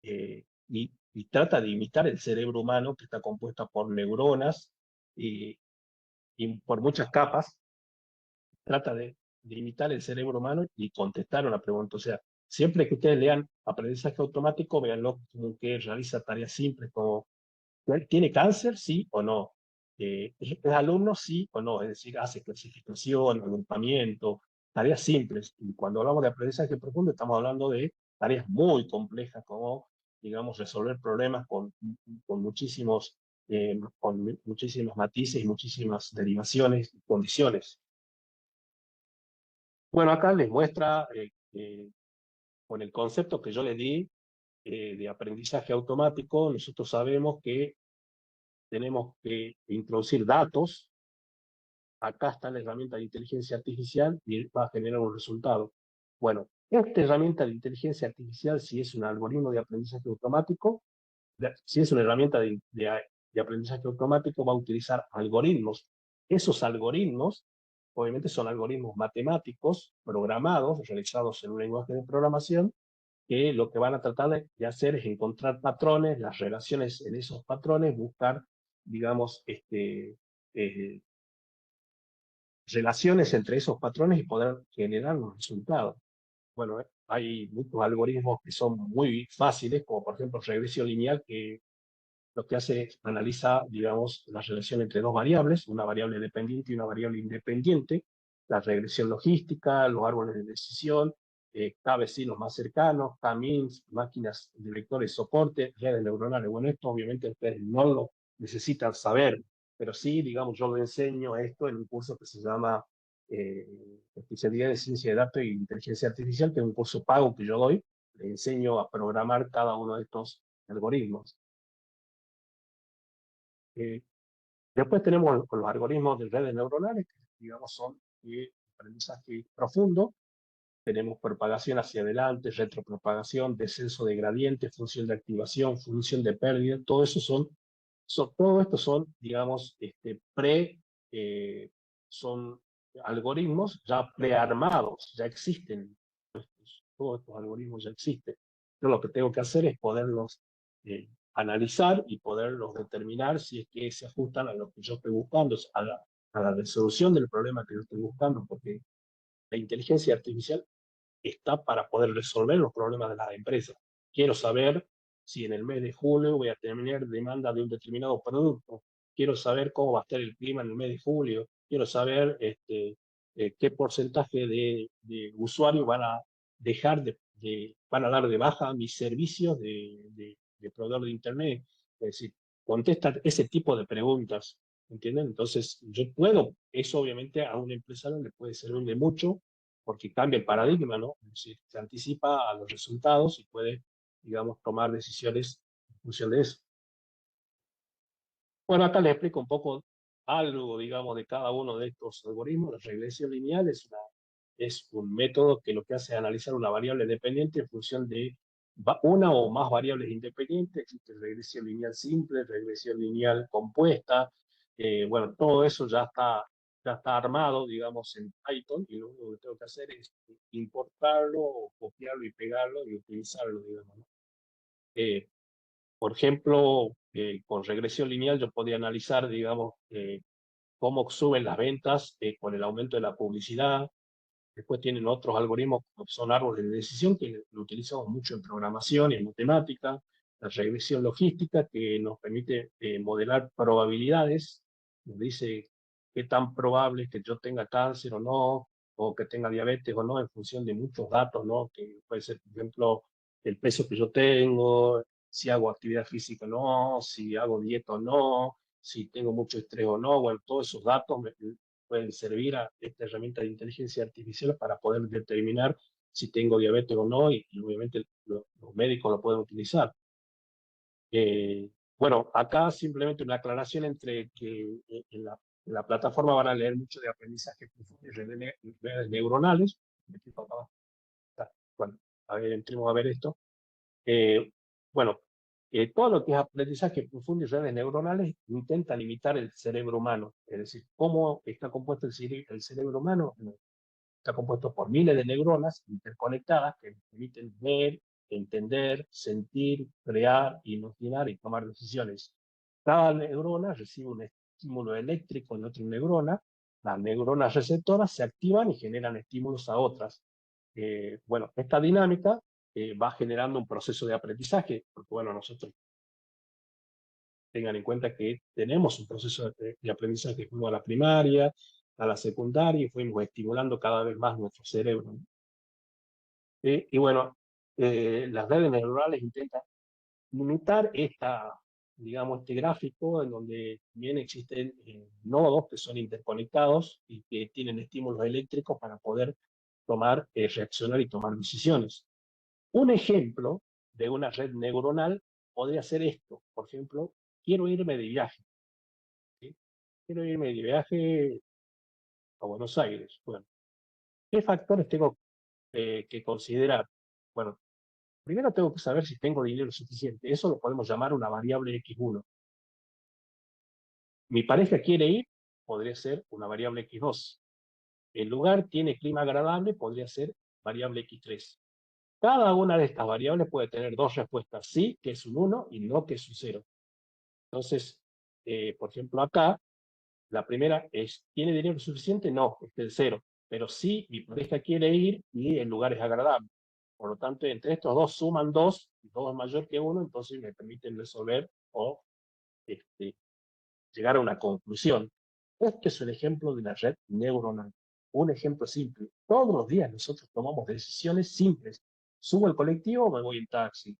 y trata de imitar el cerebro humano que está compuesta por neuronas y por muchas capas, trata de imitar el cerebro humano y contestar una pregunta. O sea, siempre que ustedes lean aprendizaje automático, véanlo como que realiza tareas simples como ¿tiene cáncer? Sí o no. ¿Es alumno? Sí o no. Es decir, hace clasificación, agrupamiento, tareas simples. Y cuando hablamos de aprendizaje profundo, estamos hablando de tareas muy complejas, como, digamos, resolver problemas con muchísimos matices y muchísimas derivaciones y condiciones. Bueno, acá les muestra, con el concepto que yo le di de aprendizaje automático, nosotros sabemos que tenemos que introducir datos. Acá está la herramienta de inteligencia artificial y va a generar un resultado. Bueno, esta herramienta de inteligencia artificial, si es un algoritmo de aprendizaje automático, si es una herramienta de aprendizaje automático, va a utilizar algoritmos. Esos algoritmos, obviamente, son algoritmos matemáticos programados, realizados en un lenguaje de programación, que lo que van a tratar de hacer es encontrar patrones, las relaciones en esos patrones, buscar, digamos, eh, relaciones entre esos patrones y poder generar los resultados. Bueno, hay muchos algoritmos que son muy fáciles, como por ejemplo regresión lineal, que lo que hace es analiza, digamos, la relación entre dos variables, una variable dependiente y una variable independiente, la regresión logística, los árboles de decisión, vecinos más cercanos, K-means, máquinas de vectores soporte, redes neuronales. Bueno, esto obviamente ustedes no lo necesitan saber, pero sí, digamos, yo lo enseño esto en un curso que se llama eh, Especialidad de Ciencia de Datos y Inteligencia Artificial, que es un curso pago que yo doy, le enseño a programar cada uno de estos algoritmos. Eh, Después tenemos los algoritmos de redes neuronales, que digamos son aprendizaje profundo. Tenemos propagación hacia adelante, retropropagación, descenso de gradiente, función de activación, función de pérdida. Todo eso todo esto son, digamos, son algoritmos ya prearmados, ya existen. Todos estos algoritmos ya existen. Yo lo que tengo que hacer es poderlos analizar y poderlos determinar si es que se ajustan a lo que yo estoy buscando, a la resolución del problema que yo estoy buscando, porque la inteligencia artificial está para poder resolver los problemas de las empresas. Quiero saber si en el mes de julio voy a tener demanda de un determinado producto. Quiero saber cómo va a estar el clima en el mes de julio. Quiero saber qué porcentaje de usuarios van a dejar van a dar de baja mis servicios de proveedor de Internet. Es decir, contesta ese tipo de preguntas. ¿Entienden? Entonces, yo puedo, eso obviamente a un empresario le puede servir de mucho porque cambia el paradigma, ¿no? Es decir, se anticipa a los resultados y puede, digamos, tomar decisiones en función de eso. Bueno, acá les explico un poco algo, digamos, de cada uno de estos algoritmos. La regresión lineal es un método que lo que hace es analizar una variable dependiente en función de una o más variables independientes. Existe regresión lineal simple, regresión lineal compuesta. Bueno, todo eso ya está armado, digamos, en Python y lo único que tengo que hacer es importarlo, o copiarlo y pegarlo y utilizarlo, digamos, ¿no? Eh, por ejemplo, con regresión lineal yo podía analizar, digamos, cómo suben las ventas con el aumento de la publicidad. Después tienen otros algoritmos como son árboles de decisión que lo utilizamos mucho en programación y en matemática. La regresión logística que nos permite modelar probabilidades. Nos dice qué tan probable es que yo tenga cáncer o no, o que tenga diabetes o no, en función de muchos datos, ¿no? Que puede ser, por ejemplo, el peso que yo tengo, si hago actividad física o no, si hago dieta o no, si tengo mucho estrés o no. Bueno, todos esos datos pueden servir a esta herramienta de inteligencia artificial para poder determinar si tengo diabetes o no, y obviamente los médicos lo pueden utilizar. Bueno, acá simplemente una aclaración entre que en la plataforma van a leer mucho de aprendizaje profundo y redes neuronales. Bueno, a ver, entremos a ver esto. Eh, bueno, todo lo que es aprendizaje profundo y redes neuronales intentan imitar el cerebro humano. Es decir, cómo está compuesto el cerebro humano. Está compuesto por miles de neuronas interconectadas que permiten ver, entender, sentir, crear, imaginar y tomar decisiones. Cada neurona recibe un estímulo eléctrico de otra neurona. Las neuronas receptoras se activan y generan estímulos a otras. Bueno, esta dinámica va generando un proceso de aprendizaje, porque bueno, nosotros tengan en cuenta que tenemos un proceso de aprendizaje como a la primaria, a la secundaria, y fuimos estimulando cada vez más nuestro cerebro. Y bueno, las redes neuronales intentan imitar digamos, este gráfico en donde bien existen nodos que son interconectados y que tienen estímulos eléctricos para poder reaccionar y tomar decisiones. Un ejemplo de una red neuronal podría ser esto. Por ejemplo, quiero irme de viaje. ¿Sí? Quiero irme de viaje a Buenos Aires. Bueno, ¿qué factores tengo que considerar? Bueno, primero tengo que saber si tengo dinero suficiente. Eso lo podemos llamar una variable X1. Mi pareja quiere ir, podría ser una variable X2. El lugar tiene clima agradable, podría ser variable X3. Cada una de estas variables puede tener dos respuestas, sí, que es un 1, y no, que es un 0. Entonces, por ejemplo, acá, la primera es, ¿tiene dinero suficiente? No, es el 0. Pero sí, mi pareja quiere ir y el lugar es agradable. Por lo tanto, entre estos dos suman 2, y 2 es mayor que 1, entonces me permiten resolver o este, llegar a una conclusión. Este es un ejemplo de una red neuronal. Un ejemplo simple. Todos los días nosotros tomamos decisiones simples. ¿Subo el colectivo o me voy en taxi?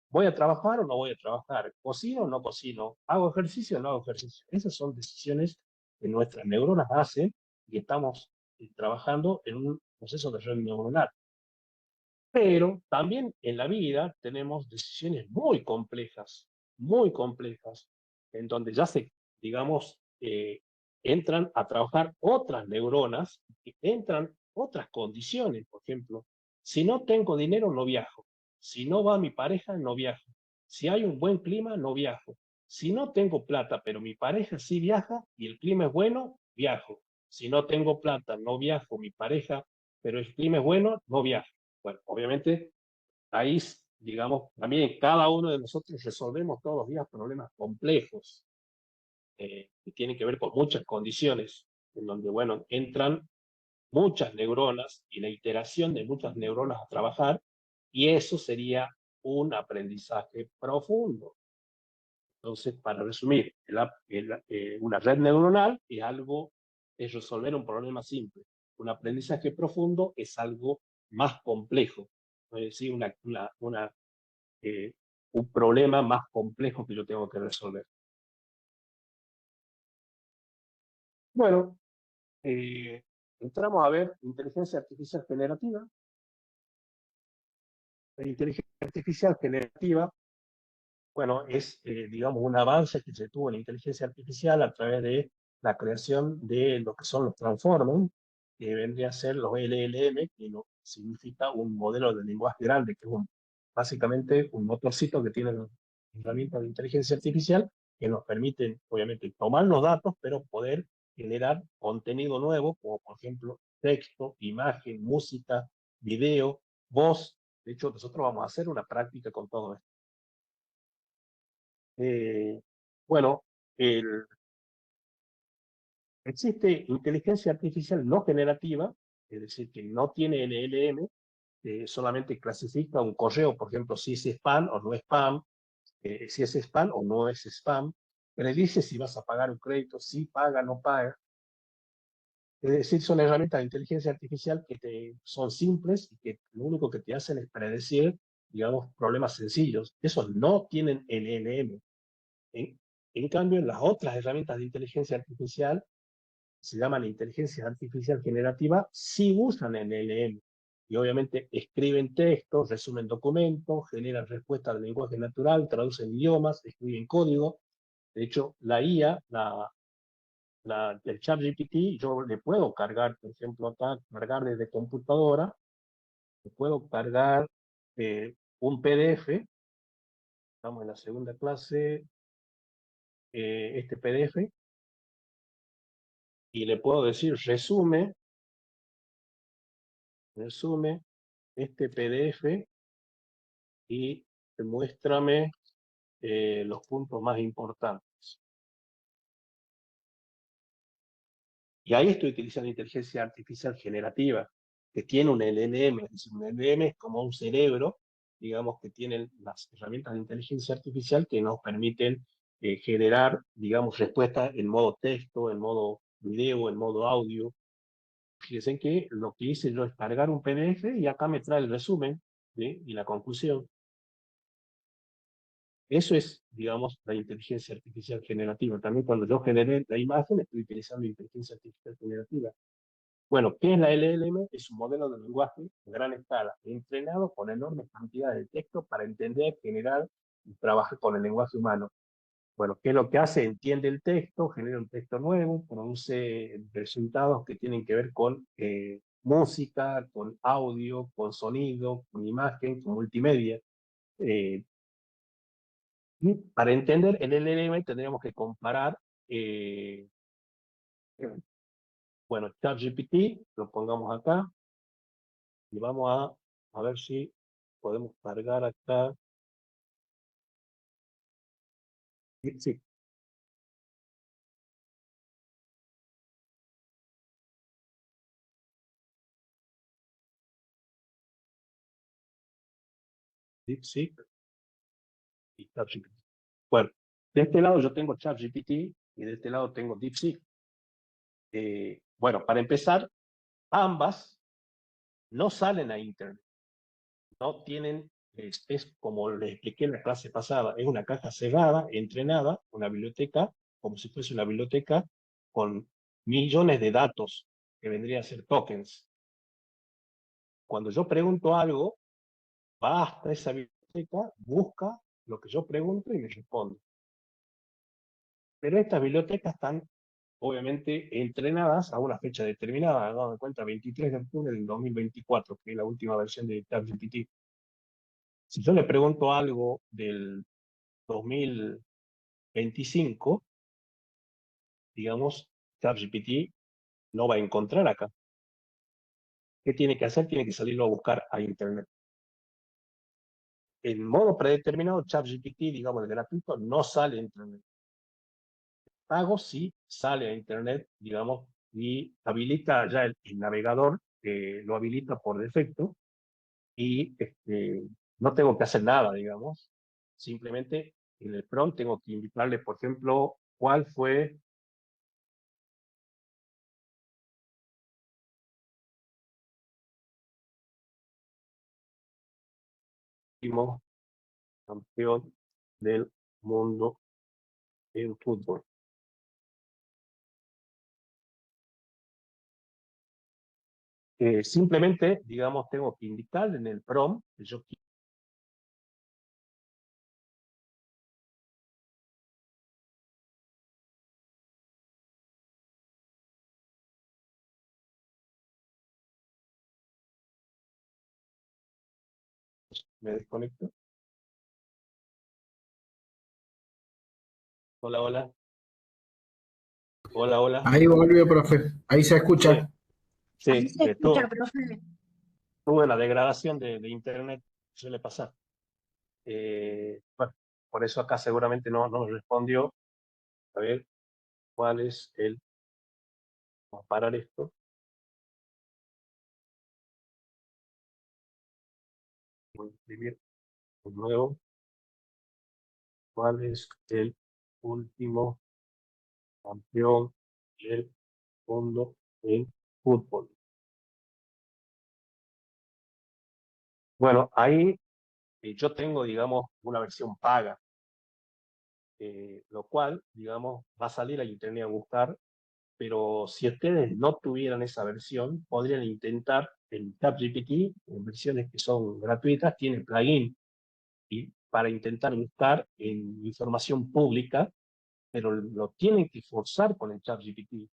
¿Voy a trabajar o no voy a trabajar? ¿Cocino o no cocino? ¿Hago ejercicio o no hago ejercicio? Esas son decisiones que nuestras neuronas hacen y estamos trabajando en un proceso de red neuronal. Pero también en la vida tenemos decisiones muy complejas, en donde ya digamos, entran a trabajar otras neuronas, y entran otras condiciones. Por ejemplo, si no tengo dinero, no viajo. Si no va mi pareja, no viajo. Si hay un buen clima, no viajo. Si no tengo plata, pero mi pareja sí viaja y el clima es bueno, viajo. Si no tengo plata, no viajo, mi pareja, pero el clima es bueno, no viajo. Bueno, obviamente ahí digamos, también cada uno de nosotros resolvemos todos los días problemas complejos que tienen que ver con muchas condiciones, en donde, bueno, entran muchas neuronas y la iteración de muchas neuronas a trabajar, y eso sería un aprendizaje profundo. Entonces, para resumir, una red neuronal es resolver un problema simple. Un aprendizaje profundo es algo más complejo, es decir, eh, un problema más complejo que yo tengo que resolver. Bueno, eh, entramos a ver inteligencia artificial generativa. La inteligencia artificial generativa, bueno, es, digamos, un avance que se tuvo en la inteligencia artificial a través de la creación de lo que son los transformers, que vendría a ser los LLM, que significa un modelo de lenguaje grande, que es básicamente un motorcito que tiene herramientas de inteligencia artificial que nos permiten, obviamente, tomar los datos, pero poder generar contenido nuevo, como por ejemplo texto, imagen, música, video, voz. De hecho, nosotros vamos a hacer una práctica con todo esto. Bueno, el, existe inteligencia artificial no generativa, es decir, que no tiene LLM, solamente clasifica un correo, por ejemplo, si es spam o no es spam, si es spam o no es spam, predice si vas a pagar un crédito, si paga, no paga. Es decir, son herramientas de inteligencia artificial que son simples y que lo único que te hacen es predecir, digamos, problemas sencillos. Esos no tienen LLM. En, en cambio, las otras herramientas de inteligencia artificial, se llaman inteligencia artificial generativa, sí usan el LLM. Y obviamente escriben textos, resumen documentos, generan respuestas de lenguaje natural, traducen idiomas, escriben código. De hecho, la IA, el ChatGPT, yo le puedo cargar, por ejemplo, acá, cargar desde computadora, le puedo cargar un PDF, estamos en la segunda clase, este PDF, y le puedo decir, resume este PDF y muéstrame los puntos más importantes. Y ahí estoy utilizando inteligencia artificial generativa, que tiene un LLM, es decir, un LLM es como un cerebro, digamos, que tiene las herramientas de inteligencia artificial que nos permiten generar, digamos, respuestas en modo texto, en modo video, en modo audio. Fíjense que lo que hice yo es cargar un PDF y acá me trae el resumen, ¿sí? Y la conclusión. Eso es, digamos, la inteligencia artificial generativa. También cuando yo generé la imagen, estoy utilizando inteligencia artificial generativa. Bueno, ¿qué es la LLM? Es un modelo de lenguaje a gran escala, entrenado con enormes cantidades de texto para entender, generar y trabajar con el lenguaje humano. Bueno, ¿qué es lo que hace? Entiende el texto, genera un texto nuevo, produce resultados que tienen que ver con música, con audio, con sonido, con imagen, con multimedia. Eh, y para entender el LLM tendríamos que comparar, bueno, ChatGPT, lo pongamos acá, y vamos a ver si podemos cargar acá. Sí, DeepSeek y ChatGPT. Bueno, de este lado yo tengo ChatGPT y de este lado tengo DeepSeek. Bueno, para empezar, ambas no salen a Internet, no tienen, es como les expliqué en la clase pasada, es una caja cerrada, entrenada, una biblioteca, como si fuese una biblioteca con millones de datos que vendrían a ser tokens. Cuando yo pregunto algo, va hasta esa biblioteca, busca lo que yo pregunto y me responde. Pero estas bibliotecas están obviamente entrenadas a una fecha determinada, dado en cuenta 23 de octubre del 2024, que es la última versión de ChatGPT. Si yo le pregunto algo del 2025, digamos, ChatGPT no va a encontrar acá. ¿Qué tiene que hacer? Tiene que salirlo a buscar a Internet. en modo predeterminado, ChatGPT, digamos, el gratuito, no sale a Internet. Pago sí sale a Internet, digamos, y habilita ya el navegador, lo habilita por defecto, y no tengo que hacer nada, digamos. Simplemente en el prompt tengo que indicarle, por ejemplo, cuál fue el último campeón del mundo en fútbol. Simplemente, digamos, tengo que indicar en el prompt que yo me desconecto. Hola, hola. Hola, hola. Ahí volvió, profe. Ahí se Sí, escucha. Ahí sí, se escucha, profe. tuve la degradación de internet, suele pasar. Bueno, por eso acá seguramente no nos respondió. A ver, ¿cuál es el? Vamos a parar esto. Voy a escribir de nuevo. ¿Cuál es el último campeón del mundo en fútbol? Bueno, ahí yo tengo, digamos, una versión paga, lo cual, digamos, va a salir a internet a buscar, pero si ustedes no tuvieran esa versión, podrían intentar el ChatGPT, en versiones que son gratuitas, tiene plugin, y para intentar buscar en información pública, pero lo tienen que forzar con el ChatGPT.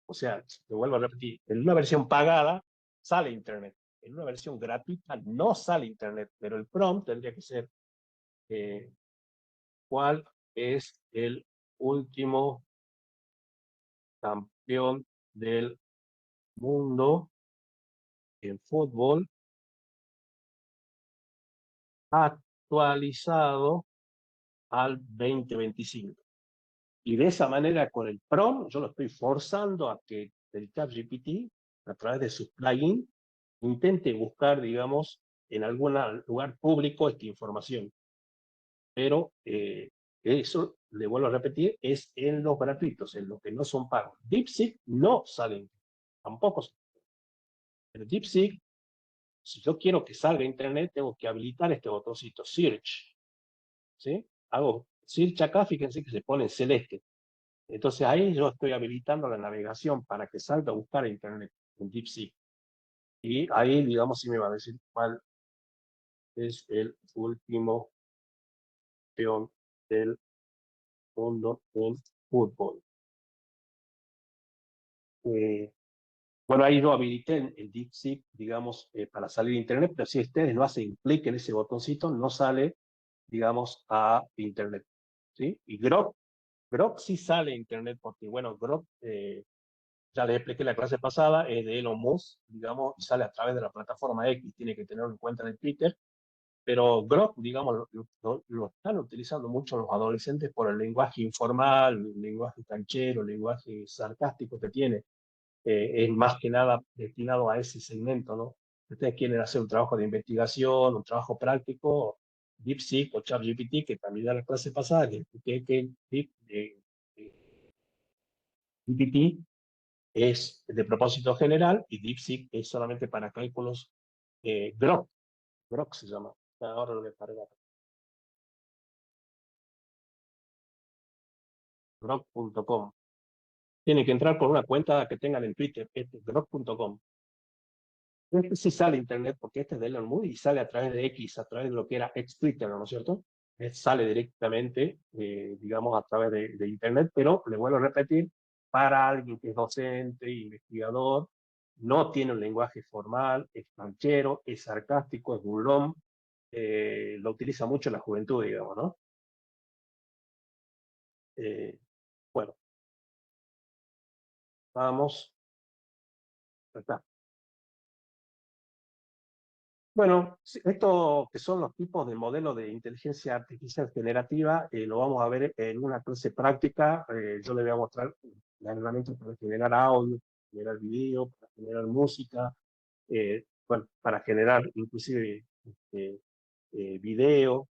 O sea, te vuelvo a repetir, en una versión pagada sale Internet, en una versión gratuita no sale Internet, pero el prompt tendría que ser ¿cuál es el último campeón del mundo en fútbol actualizado al 2025? Y de esa manera, con el prompt, yo lo estoy forzando a que el ChatGPT, a través de sus plugins, intente buscar, digamos, en algún lugar público esta información. Pero eso, le vuelvo a repetir, es en los gratuitos, en los que no son pagos. DeepSeek no salen, tampoco. Pero DeepSeek, si yo quiero que salga a Internet, tengo que habilitar este botoncito, Search. ¿Sí? Hago Search acá, fíjense que se pone en celeste. Entonces ahí yo estoy habilitando la navegación para que salga a buscar a Internet en DeepSeek. Y ahí, digamos, sí me va a decir cuál es el último campeón del mundo en fútbol. Bueno, ahí yo habilité el DeepSeek, digamos, para salir a Internet, pero si ustedes no hacen clic en ese botoncito, no sale, digamos, a Internet. ¿Sí? Y Grok sí sale a Internet, porque, bueno, Grok, ya les expliqué la clase pasada, es de Elon Musk, digamos, y sale a través de la plataforma X, tiene que tener en cuenta en Twitter, pero Grok, digamos, lo están utilizando mucho los adolescentes por el lenguaje informal, el lenguaje canchero, el lenguaje sarcástico que tiene. Es más que nada destinado a ese segmento, ¿no? Si ustedes quieren hacer un trabajo de investigación, un trabajo práctico, DeepSeek o ChatGPT, que también da la clase pasada, que GPT es de propósito general y DeepSeek es solamente para cálculos. Grok se llama. Ahora lo voy a cargar. Grok.com. Tienen que entrar por una cuenta que tengan en Twitter, grok.com. Este sí sale a Internet porque este es de Elon Musk y sale a través de X, a través de lo que era ex Twitter, ¿no es cierto? Sale directamente, digamos, a través de Internet, pero le vuelvo a repetir, para alguien que es docente, investigador, no tiene un lenguaje formal, es canchero, es sarcástico, es burlón, lo utiliza mucho la juventud, digamos, ¿no? Bueno, vamos. Acá. Bueno, sí, esto que son los tipos de modelo de inteligencia artificial generativa, lo vamos a ver en una clase práctica. Yo les voy a mostrar las herramientas para generar audio, generar video, para generar música, bueno, para generar inclusive video.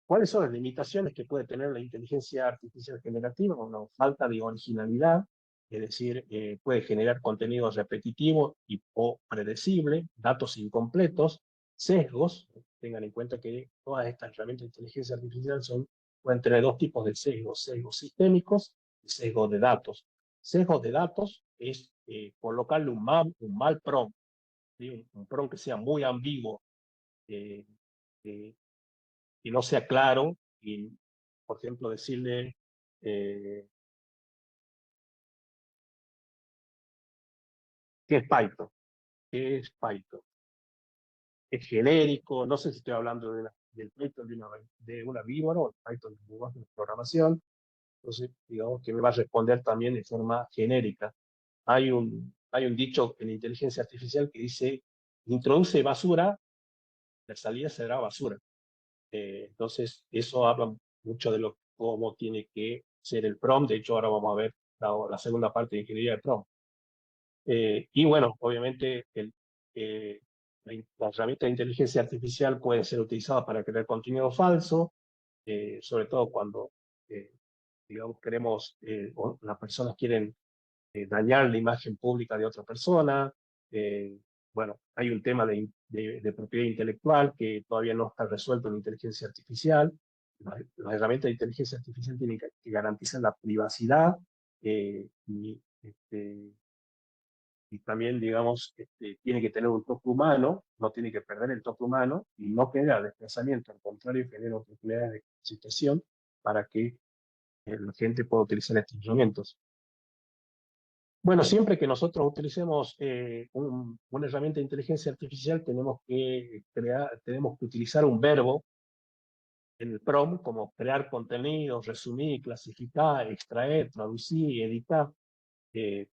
¿Cuáles son las limitaciones que puede tener la inteligencia artificial generativa? Una falta de originalidad, es decir, puede generar contenido repetitivo o predecible, datos incompletos, sesgos. Tengan en cuenta que todas estas herramientas de inteligencia artificial pueden tener dos tipos de sesgos: sesgos sistémicos y sesgos de datos. Sesgos de datos es colocarle un mal prompt, ¿sí? Un prompt que sea muy ambiguo, eh, eh, y no sea claro, y, por ejemplo, decirle, eh, ¿qué es Python? ¿Qué es Python? Es genérico, no sé si estoy hablando del Python de una víbora o el Python de un lenguaje de programación. Entonces, digamos que me va a responder también de forma genérica. Hay un dicho en inteligencia artificial que dice: introduce basura, la salida será basura. Entonces, eso habla mucho de cómo tiene que ser el prompt. De hecho, ahora vamos a ver la segunda parte de ingeniería de prompt. Y bueno, obviamente la herramienta de inteligencia artificial puede ser utilizada para crear contenido falso, sobre todo cuando, eh, digamos, o las personas quieren dañar la imagen pública de otra persona. eh, bueno, hay un tema de propiedad intelectual que todavía no está resuelto en inteligencia artificial. Las herramientas de inteligencia artificial tienen que garantizar la privacidad, y también, digamos, tiene que tener un toque humano, no tiene que perder el toque humano y no genera desplazamiento, al contrario, genera oportunidades de capacitación para que la gente pueda utilizar estos instrumentos. Bueno, siempre que nosotros utilicemos una herramienta de inteligencia artificial, tenemos que utilizar un verbo en el prompt, como crear contenido, resumir, clasificar, extraer, traducir, editar,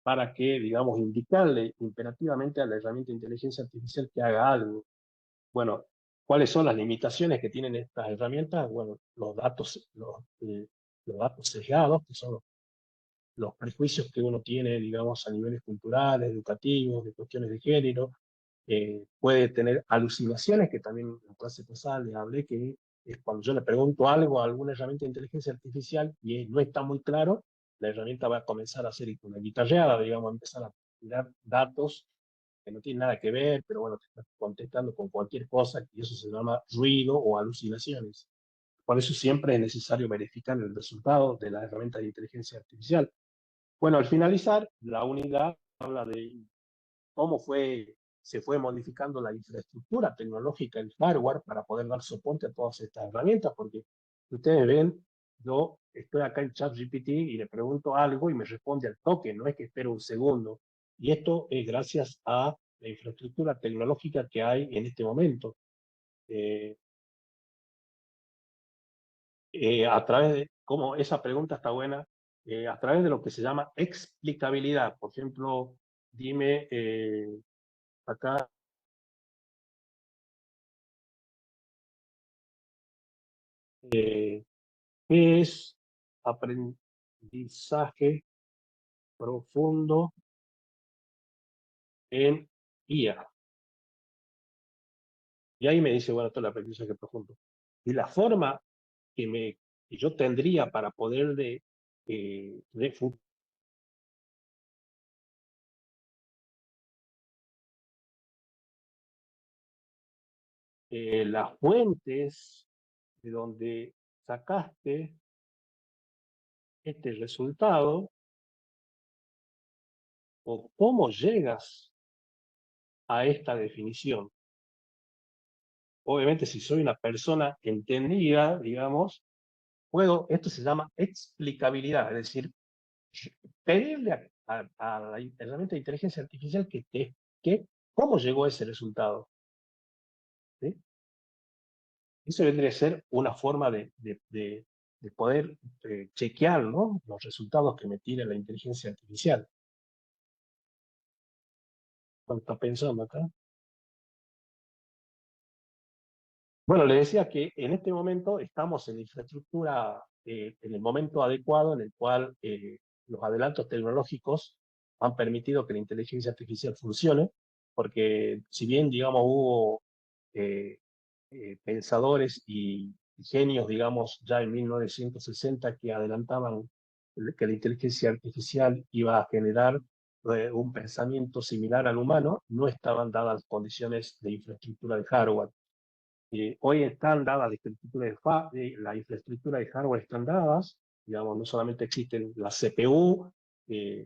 para que, digamos, indicarle imperativamente a la herramienta de inteligencia artificial que haga algo. Bueno, ¿cuáles son las limitaciones que tienen estas herramientas? Bueno, los datos sesgados, que son los prejuicios que uno tiene, digamos, a niveles culturales, educativos, de cuestiones de género. Puede tener alucinaciones, que también en la clase pasada les hablé, que es cuando yo le pregunto algo a alguna herramienta de inteligencia artificial y no está muy claro, la herramienta va a comenzar a hacer una guitarreada, digamos, a empezar a tirar datos que no tienen nada que ver, pero bueno, te está contestando con cualquier cosa, y eso se llama ruido o alucinaciones. Por eso siempre es necesario verificar el resultado de las herramientas de inteligencia artificial. Bueno, al finalizar, la unidad habla de cómo se fue modificando la infraestructura tecnológica, el hardware, para poder dar soporte a todas estas herramientas, porque ustedes ven, yo estoy acá en ChatGPT y le pregunto algo y me responde al toque, no es que espero un segundo. Y esto es gracias a la infraestructura tecnológica que hay en este momento. Eh, a través de, como esa pregunta está buena, a través de lo que se llama explicabilidad. Por ejemplo, dime acá, ¿qué es aprendizaje profundo en IA? Y ahí me dice, bueno, todo el aprendizaje profundo. Y la forma que yo tendría para poder refutar las fuentes de donde sacaste este resultado, o cómo llegas a esta definición. Obviamente, si soy una persona entendida, digamos, esto se llama explicabilidad, es decir, pedirle a la herramienta de inteligencia artificial que cómo llegó a ese resultado. ¿Sí? Eso vendría a ser una forma de poder chequear, ¿no?, los resultados que me tira la inteligencia artificial. Cuando está pensando acá. Bueno, le decía que en este momento estamos en la infraestructura, en el momento adecuado en el cual los adelantos tecnológicos han permitido que la inteligencia artificial funcione, porque si bien, digamos, hubo eh, pensadores y genios, digamos, ya en 1960 que adelantaban que la inteligencia artificial iba a generar un pensamiento similar al humano, no estaban dadas las condiciones de infraestructura de hardware. Hoy están dadas la infraestructura de hardware están dadas, digamos, no solamente existen las CPU,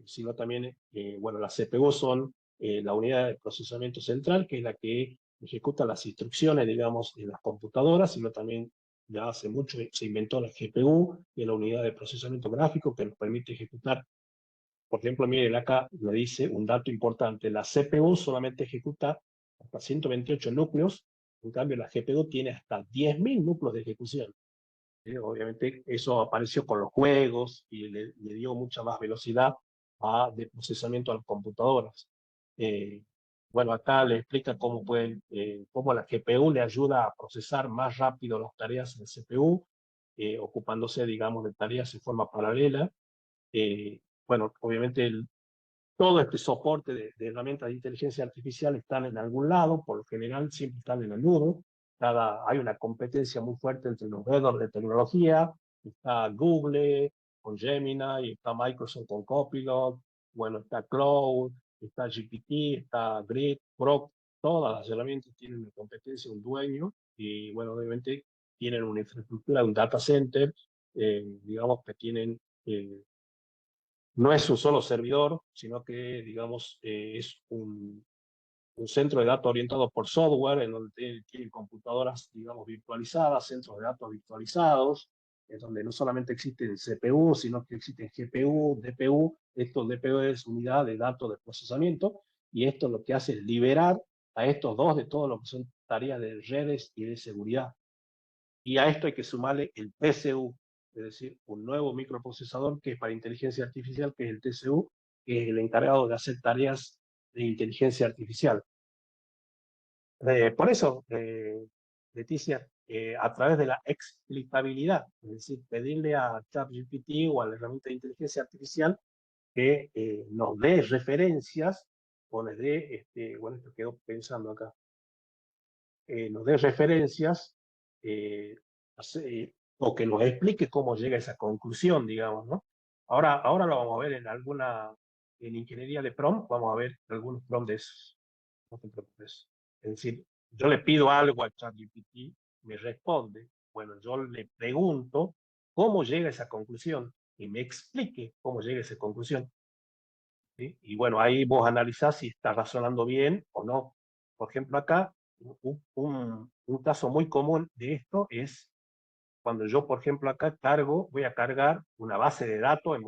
sino también, bueno, las CPU son la unidad de procesamiento central, que es la que ejecuta las instrucciones, digamos, de las computadoras, sino también ya hace mucho se inventó la GPU, que es la unidad de procesamiento gráfico, que nos permite ejecutar. Por ejemplo, miren acá, me dice un dato importante, la CPU solamente ejecuta hasta 128 núcleos, en cambio la GPU tiene hasta 10.000 núcleos de ejecución. Obviamente eso apareció con los juegos y le dio mucha más velocidad de procesamiento a las computadoras. Eh, bueno, acá le explica cómo la GPU le ayuda a procesar más rápido las tareas en el CPU, ocupándose, digamos, de tareas en forma paralela. Bueno, obviamente todo este soporte de herramientas de inteligencia artificial están en algún lado, por lo general siempre están en el nudo. Hay una competencia muy fuerte entre los vendors de tecnología, está Google con Gemini, está Microsoft con Copilot, bueno, está Cloud, está GPT, está Grid, Grok, todas las herramientas tienen una competencia, un dueño, y bueno, obviamente tienen una infraestructura, un data center, digamos que tienen no es un solo servidor, sino que, digamos, es un centro de datos orientado por software, en donde tienen computadoras, digamos, virtualizadas, centros de datos virtualizados, en donde no solamente existen CPU, sino que existen GPU, DPU. Esto DPU es unidad de datos de procesamiento, y esto lo que hace es liberar a estos dos de todo lo que son tareas de redes y de seguridad. Y a esto hay que sumarle el TCU, es decir, un nuevo microprocesador que es para inteligencia artificial, que es el TCU, que es el encargado de hacer tareas de inteligencia artificial. Por eso, Leticia, a través de la explicabilidad, es decir, pedirle a ChatGPT o a la herramienta de inteligencia artificial que nos dé referencias o les dé, bueno, esto quedó pensando acá, nos dé referencias eh, o que nos explique cómo llega a esa conclusión, digamos, ¿no? Ahora lo vamos a ver en ingeniería de prompt, vamos a ver algunos prompts de esos. No te preocupes. Es decir, yo le pido algo a ChatGPT, me responde, bueno, yo le pregunto cómo llega a esa conclusión y me explique cómo llega a esa conclusión. ¿Sí? Y bueno, ahí vos analizás si está razonando bien o no. Por ejemplo, acá, un caso muy común de esto es cuando yo, por ejemplo, acá voy a cargar una base de datos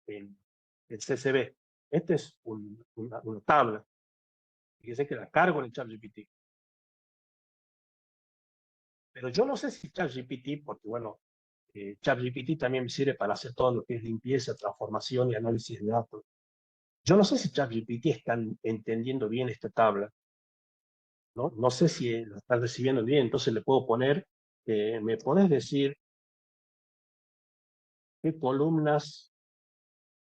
en CSV. Este es una tabla. Fíjense que la cargo en el ChatGPT. Pero yo no sé si ChatGPT, porque bueno, ChatGPT también me sirve para hacer todo lo que es limpieza, transformación y análisis de datos. Yo no sé si ChatGPT está entendiendo bien esta tabla. ¿No? No sé si lo está recibiendo bien, entonces le puedo poner, ¿me podés decir qué columnas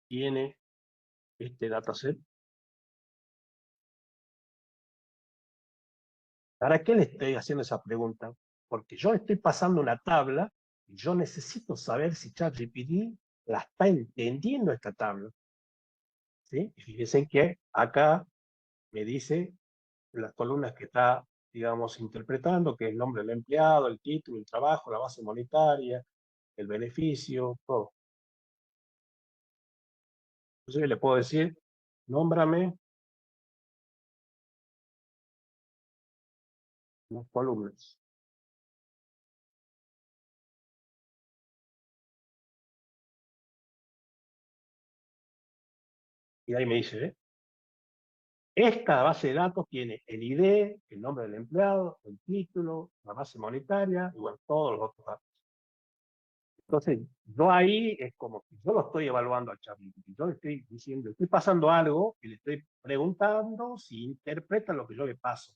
tiene este dataset? ¿Para qué le estoy haciendo esa pregunta? Porque yo le estoy pasando una tabla y yo necesito saber si ChatGPT la está entendiendo esta tabla. ¿Sí? Y fíjense que acá me dice las columnas que está, digamos, interpretando, que es el nombre del empleado, el título, el trabajo, la base monetaria, el beneficio, todo. Entonces le puedo decir, nómbrame las columnas. Y ahí me dice, esta base de datos tiene el ID, el nombre del empleado, el título, la base monetaria y bueno, todos los otros datos. Entonces, yo ahí es como que yo lo estoy evaluando al ChatGPT. Yo le estoy diciendo, estoy pasando algo y le estoy preguntando si interpreta lo que yo le paso.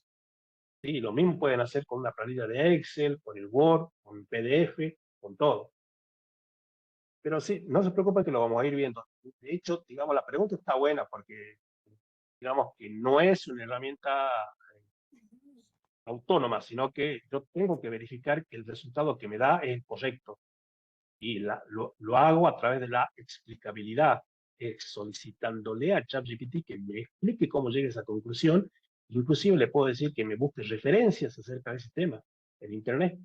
¿sí? Lo mismo pueden hacer con una planilla de Excel, con el Word, con el PDF, con todo. Pero sí, no se preocupen que lo vamos a ir viendo. De hecho, digamos, la pregunta está buena porque, digamos, que no es una herramienta autónoma, sino que yo tengo que verificar que el resultado que me da es correcto. Y lo hago a través de la explicabilidad, solicitándole a ChatGPT que me explique cómo llegue a esa conclusión. Inclusive le puedo decir que me busque referencias acerca de ese tema en Internet.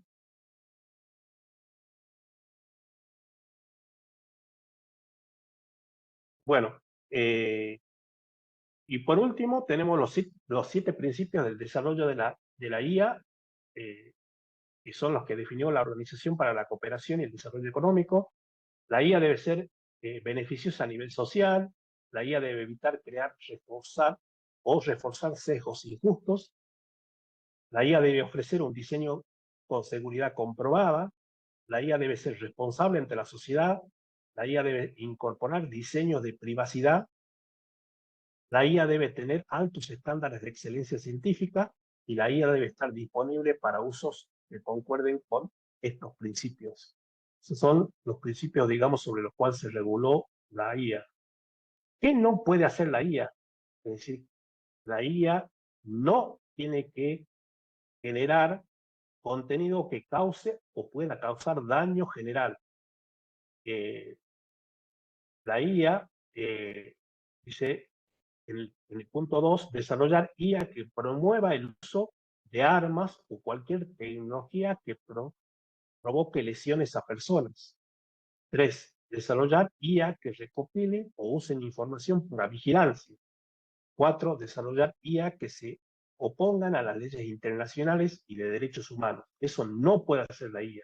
Bueno, y por último tenemos los 7 principios del desarrollo de la IA, que son los que definió la Organización para la Cooperación y el Desarrollo Económico. La IA debe ser beneficiosa a nivel social, la IA debe evitar crear, reforzar sesgos injustos, la IA debe ofrecer un diseño con seguridad comprobada, la IA debe ser responsable ante la sociedad, la IA debe incorporar diseños de privacidad, la IA debe tener altos estándares de excelencia científica y la IA debe estar disponible para usos que concuerden con estos principios. Esos son los principios, digamos, sobre los cuales se reguló la IA. ¿Qué no puede hacer la IA? Es decir, la IA no tiene que generar contenido que cause o pueda causar daño general. La IA, dice en el punto 2, desarrollar IA que promueva el uso de armas o cualquier tecnología que provoque lesiones a personas. 3. Desarrollar IA que recopilen o usen información para vigilancia. 4. Desarrollar IA que se opongan a las leyes internacionales y de derechos humanos. Eso no puede hacer la IA.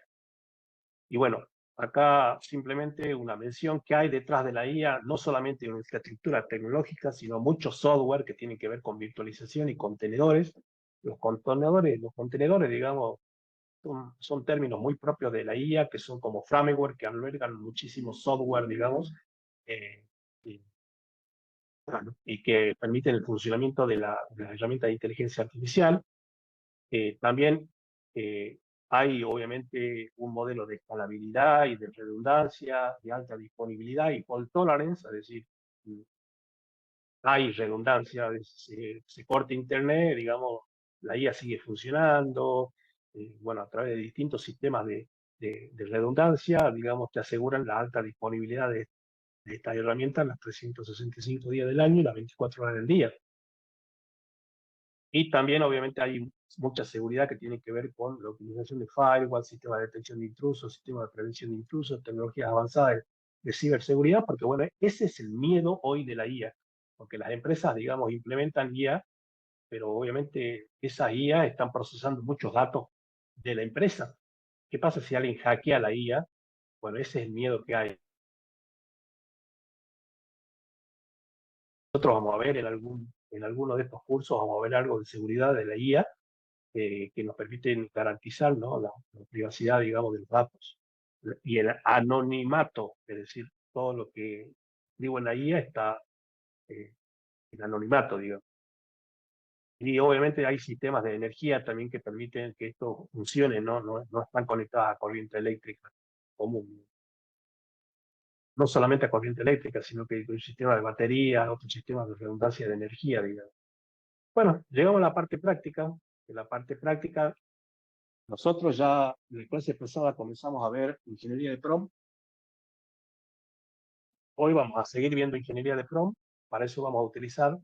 Y bueno, acá simplemente una mención que hay detrás de la IA, no solamente una infraestructura tecnológica, sino mucho software que tiene que ver con virtualización y contenedores. Los contenedores, digamos, son términos muy propios de la IA, que son como framework, que albergan muchísimo software, digamos, eh, y, bueno, y que permiten el funcionamiento de la herramienta de inteligencia artificial. También hay obviamente un modelo de escalabilidad y de redundancia, de alta disponibilidad y fault tolerance, es decir, hay redundancia, se corta internet, digamos, la IA sigue funcionando, bueno, a través de distintos sistemas de redundancia, digamos, te aseguran la alta disponibilidad de esta herramienta las 365 días del año y las 24 horas del día. Y también, obviamente, hay mucha seguridad que tiene que ver con la utilización de firewall, sistema de detección de intrusos, sistema de prevención de intrusos, tecnologías avanzadas de ciberseguridad, porque, bueno, ese es el miedo hoy de la IA, porque las empresas, digamos, implementan IA, pero obviamente esas IA están procesando muchos datos de la empresa. ¿Qué pasa si alguien hackea la IA? Bueno, ese es el miedo que hay. Nosotros vamos a ver en alguno de estos cursos, vamos a ver algo de seguridad de la IA, que nos permiten garantizar, ¿no?, la privacidad, digamos, de los datos. Y el anonimato, es decir, todo lo que digo en la IA está en anonimato, digamos. Y obviamente hay sistemas de energía también que permiten que esto funcione, no están conectadas a corriente eléctrica común. No solamente a corriente eléctrica, sino que hay un sistema de baterías, otros sistemas de redundancia de energía, digamos. Bueno, llegamos a la parte práctica. En la parte práctica, nosotros ya en la clase pasada comenzamos a ver ingeniería de prompt. Hoy vamos a seguir viendo ingeniería de prompt. Para eso vamos a utilizar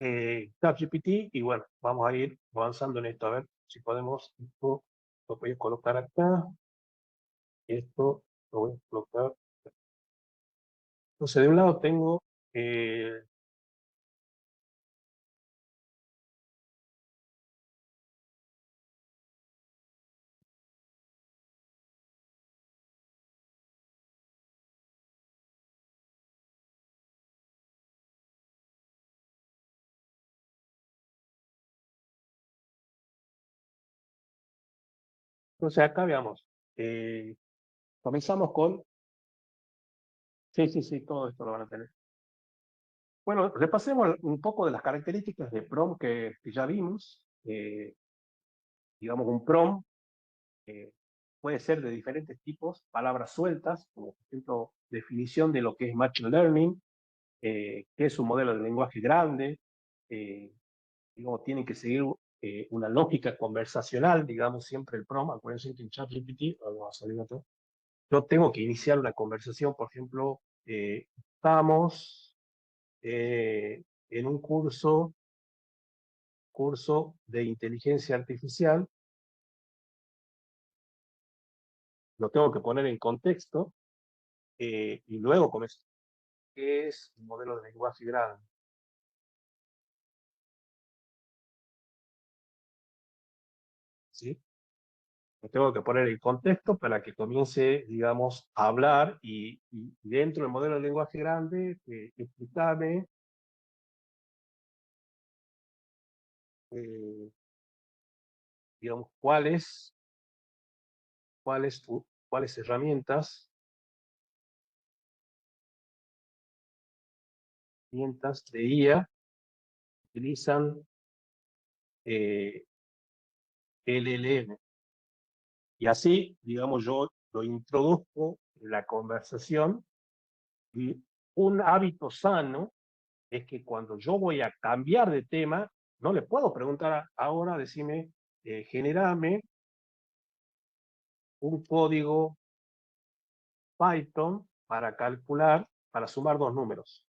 ChatGPT y bueno, vamos a ir avanzando en esto. A ver si podemos. Esto lo voy a colocar acá. Esto lo voy a colocar. Entonces, de un lado tengo entonces acá veamos. Comenzamos con. Sí, todo esto lo van a tener. Bueno, repasemos un poco de las características de prompt que ya vimos. digamos, un prompt puede ser de diferentes tipos, palabras sueltas, como por ejemplo, definición de lo que es Machine Learning, qué es un modelo de lenguaje grande, digamos, tienen que seguir una lógica conversacional, digamos, siempre el prompt, acuérdense que en ChatGPT, vamos a salir otro, yo tengo que iniciar una conversación, por ejemplo, estamos en un curso de inteligencia artificial, lo tengo que poner en contexto y luego comienzo. ¿Qué es un modelo de lenguaje grande? ¿Sí? Lo tengo que poner en contexto para que comience, digamos, a hablar y dentro del modelo de lenguaje grande, explicarme eh, digamos, cuáles herramientas de IA utilizan LLM. Y así, digamos, yo lo introduzco en la conversación y un hábito sano es que cuando yo voy a cambiar de tema, no le puedo preguntar ahora, decime, generame un código Python para calcular, para sumar dos números.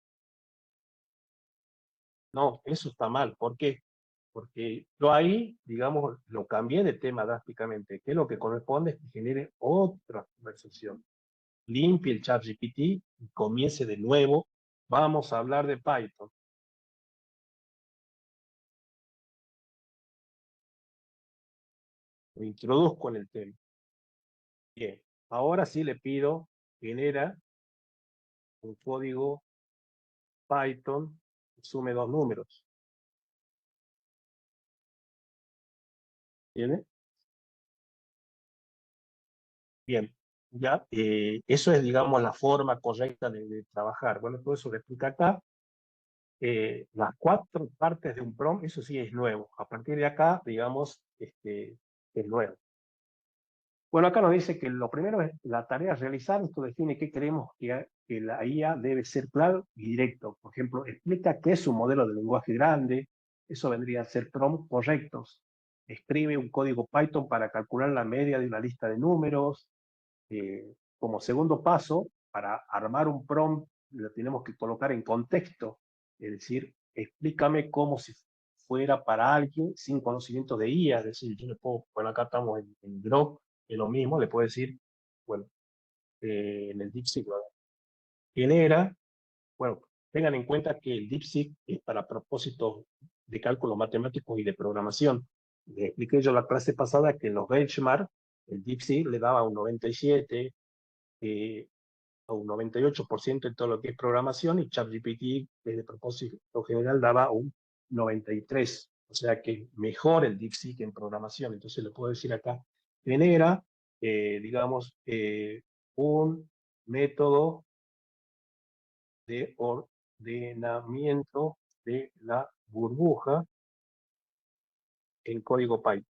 No, eso está mal. ¿Por qué? Porque yo ahí, digamos, lo cambié de tema drásticamente, que lo que corresponde es que genere otra conversación. Limpie el ChatGPT y comience de nuevo. Vamos a hablar de Python. Lo introduzco en el tema. Bien, ahora sí le pido, genera un código Python que sume dos números. ¿Tiene? Bien, ya, eso es, digamos, la forma correcta de trabajar. Bueno, todo eso lo explica acá. Las cuatro partes de un prompt, eso sí es nuevo. A partir de acá, digamos, es nuevo. Bueno, acá nos dice que lo primero es la tarea a realizar. Esto define qué queremos que la IA debe ser claro y directo. Por ejemplo, explica qué es un modelo de lenguaje grande. Eso vendría a ser prompts correctos. Escribe un código Python para calcular la media de una lista de números. Como segundo paso, para armar un prompt, lo tenemos que colocar en contexto. Es decir, explícame como si fuera para alguien sin conocimiento de IA. Es decir, yo le puedo, bueno, acá estamos en Grok, es lo mismo, le puedo decir, bueno, en el DeepSeek, ¿quién era? Bueno, tengan en cuenta que el DeepSeek es para propósitos de cálculos matemáticos y de programación. Les expliqué yo la clase pasada que en los benchmark, el DeepSeek le daba un 97, a un 98% en todo lo que es programación y ChatGPT, de propósito general, daba un 93%. O sea que mejor el DeepSeek en programación. Entonces le puedo decir acá, genera, digamos, un método de ordenamiento de la burbuja en código Python.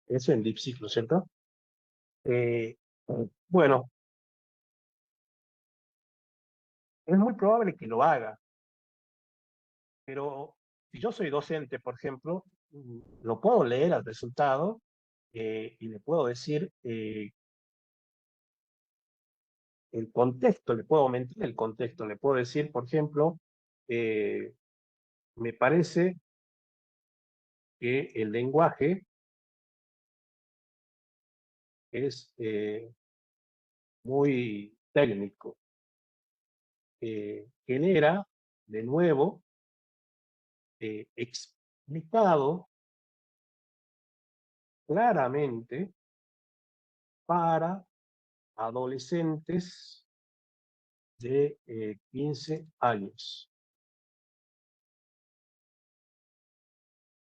Eso en DeepSeek, ¿no es cierto? Bueno, es muy probable que lo haga, pero si yo soy docente, por ejemplo, lo puedo leer al resultado y le puedo decir el contexto, le puedo aumentar el contexto, le puedo decir, por ejemplo, me parece que el lenguaje es muy técnico. Genera, de nuevo, explicado claramente para adolescentes de 15 años.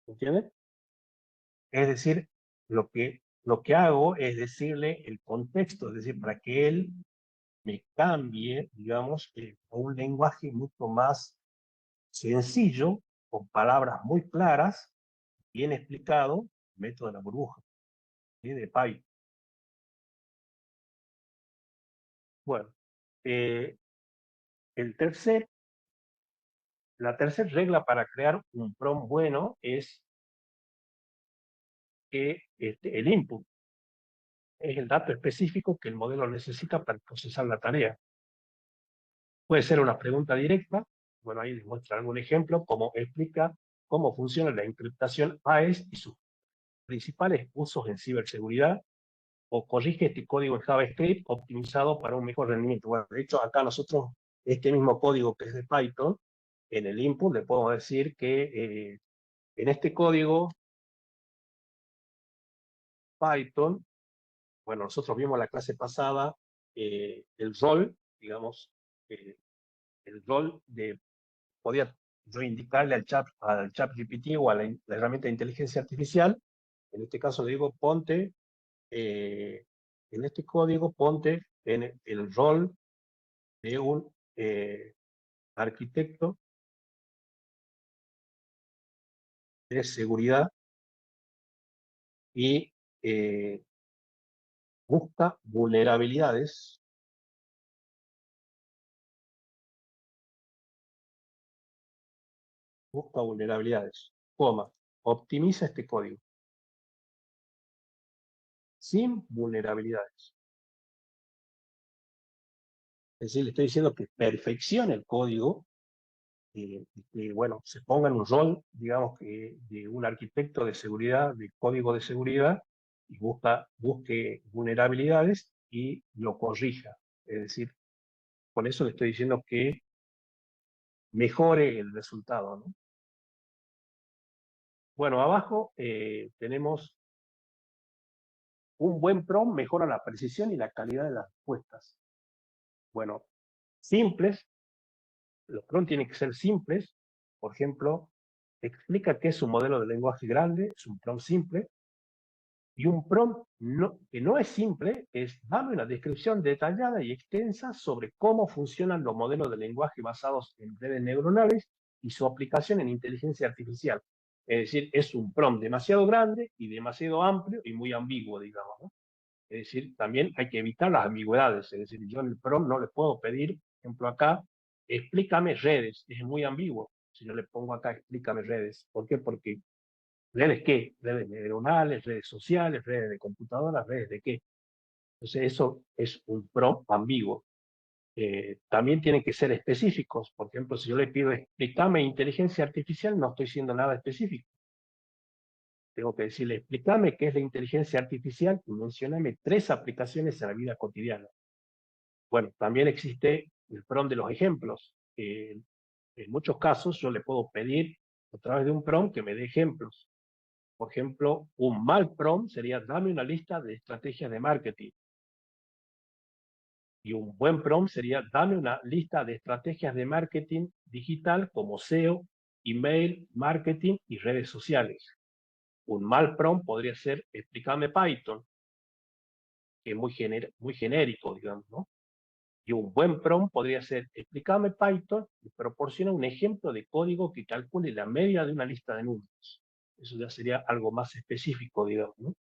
¿Entiendes? Es decir, lo que hago es decirle el contexto, es decir, para que él me cambie, digamos, a un lenguaje mucho más sencillo, con palabras muy claras, bien explicado, el método de la burbuja, ¿sí? De Python. Bueno, la tercera regla para crear un prompt bueno es que el input es el dato específico que el modelo necesita para procesar la tarea. Puede ser una pregunta directa, bueno, ahí les muestro algún ejemplo, como explica cómo funciona la encriptación AES y sus principales usos en ciberseguridad, o corrige este código en JavaScript optimizado para un mejor rendimiento. Bueno, de hecho, acá nosotros, este mismo código que es de Python, en el input le podemos decir que en este código Python, bueno, nosotros vimos en la clase pasada el rol, digamos, eh, el rol de, podía yo indicarle al chat GPT o a la herramienta de inteligencia artificial, en este caso le digo, ponte, en este código, ponte en el rol de un arquitecto de seguridad y busca vulnerabilidades, coma, optimiza este código sin vulnerabilidades. Es decir, le estoy diciendo que perfeccione el código, que bueno, se ponga en un rol, digamos, que de un arquitecto de seguridad, de código de seguridad, y busque vulnerabilidades y lo corrija. Es decir, con eso le estoy diciendo que mejore el resultado, ¿no? Bueno, abajo tenemos un buen prompt mejora la precisión y la calidad de las respuestas. Bueno, simples, los prompts tienen que ser simples. Por ejemplo, explica qué es un modelo de lenguaje grande, es un prompt simple. Y un prompt que no es simple es darle una descripción detallada y extensa sobre cómo funcionan los modelos de lenguaje basados en redes neuronales y su aplicación en inteligencia artificial. Es decir, es un prompt demasiado grande y demasiado amplio y muy ambiguo, digamos, ¿no? Es decir, también hay que evitar las ambigüedades. Es decir, yo en el prompt no le puedo pedir, por ejemplo, acá, explícame redes. Es muy ambiguo si yo le pongo acá, explícame redes. ¿Por qué? Porque ¿redes qué? Redes neuronales, redes sociales, redes de computadoras, redes de qué. Entonces, eso es un prompt ambiguo. También tienen que ser específicos. Por ejemplo, si yo le pido explícame inteligencia artificial, no estoy siendo nada específico. Tengo que decirle, explícame qué es la inteligencia artificial y mencióname 3 aplicaciones en la vida cotidiana. Bueno, también existe el prompt de los ejemplos. En muchos casos yo le puedo pedir a través de un prompt que me dé ejemplos. Por ejemplo, un mal prompt sería dame una lista de estrategias de marketing. Y un buen prompt sería dame una lista de estrategias de marketing digital como SEO, email, marketing y redes sociales. Un mal prompt podría ser explícame Python, que es muy genérico, digamos, ¿no? Y un buen prompt podría ser explícame Python y proporciona un ejemplo de código que calcule la media de una lista de números. Eso ya sería algo más específico, digamos, ¿no?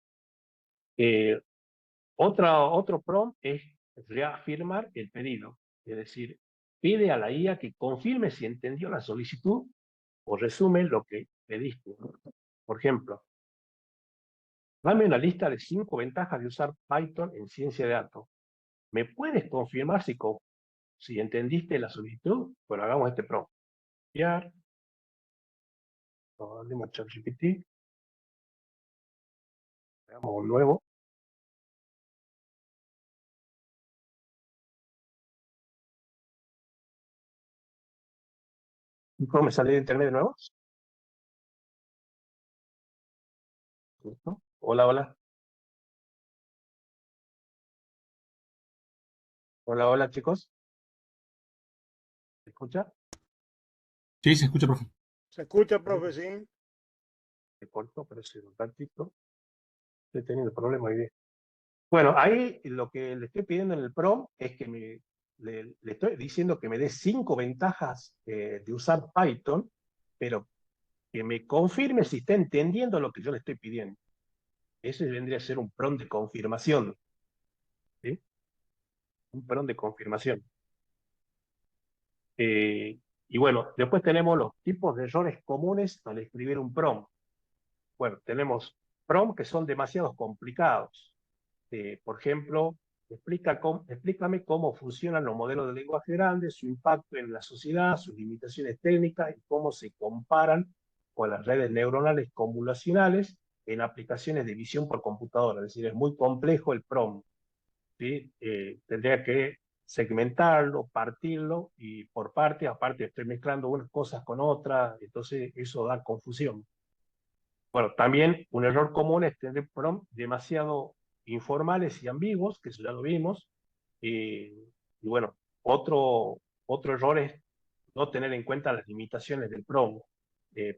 Otro prompt es reafirmar el pedido, es decir, pide a la IA que confirme si entendió la solicitud o resume lo que pediste. Por ejemplo, dame una lista de 5 ventajas de usar Python en ciencia de datos. ¿Me puedes confirmar si entendiste la solicitud? Bueno, hagamos este prompt. Enviar, dale a ChatGPT, hagamos un nuevo. ¿Cómo me sale de internet de nuevo? ¿Listo? Hola, hola. Hola, hola, chicos. ¿Se escucha? Sí, se escucha, profe. ¿Se escucha, profe? Sí. Se cortó, pero es un ratito. Estoy teniendo problemas hoy día. Bueno, ahí lo que le estoy pidiendo en el prompt es que me le estoy diciendo que me dé 5 ventajas de usar Python, pero que me confirme si está entendiendo lo que yo le estoy pidiendo. Ese vendría a ser un prompt de confirmación, ¿sí? Un prompt de confirmación. Y bueno, después tenemos los tipos de errores comunes al escribir un prompt. Bueno, tenemos prompts que son demasiado complicados. Por ejemplo, explícame cómo funcionan los modelos de lenguaje grande, su impacto en la sociedad, sus limitaciones técnicas y cómo se comparan con las redes neuronales convolucionales en aplicaciones de visión por computadora. Es decir, es muy complejo el prompt, ¿sí? Tendría que segmentarlo, partirlo y por parte, aparte estoy mezclando unas cosas con otras, entonces eso da confusión. Bueno, también un error común es tener prompts demasiado informales y ambiguos, que eso ya lo vimos. Y bueno, otro error es no tener en cuenta las limitaciones del prompt.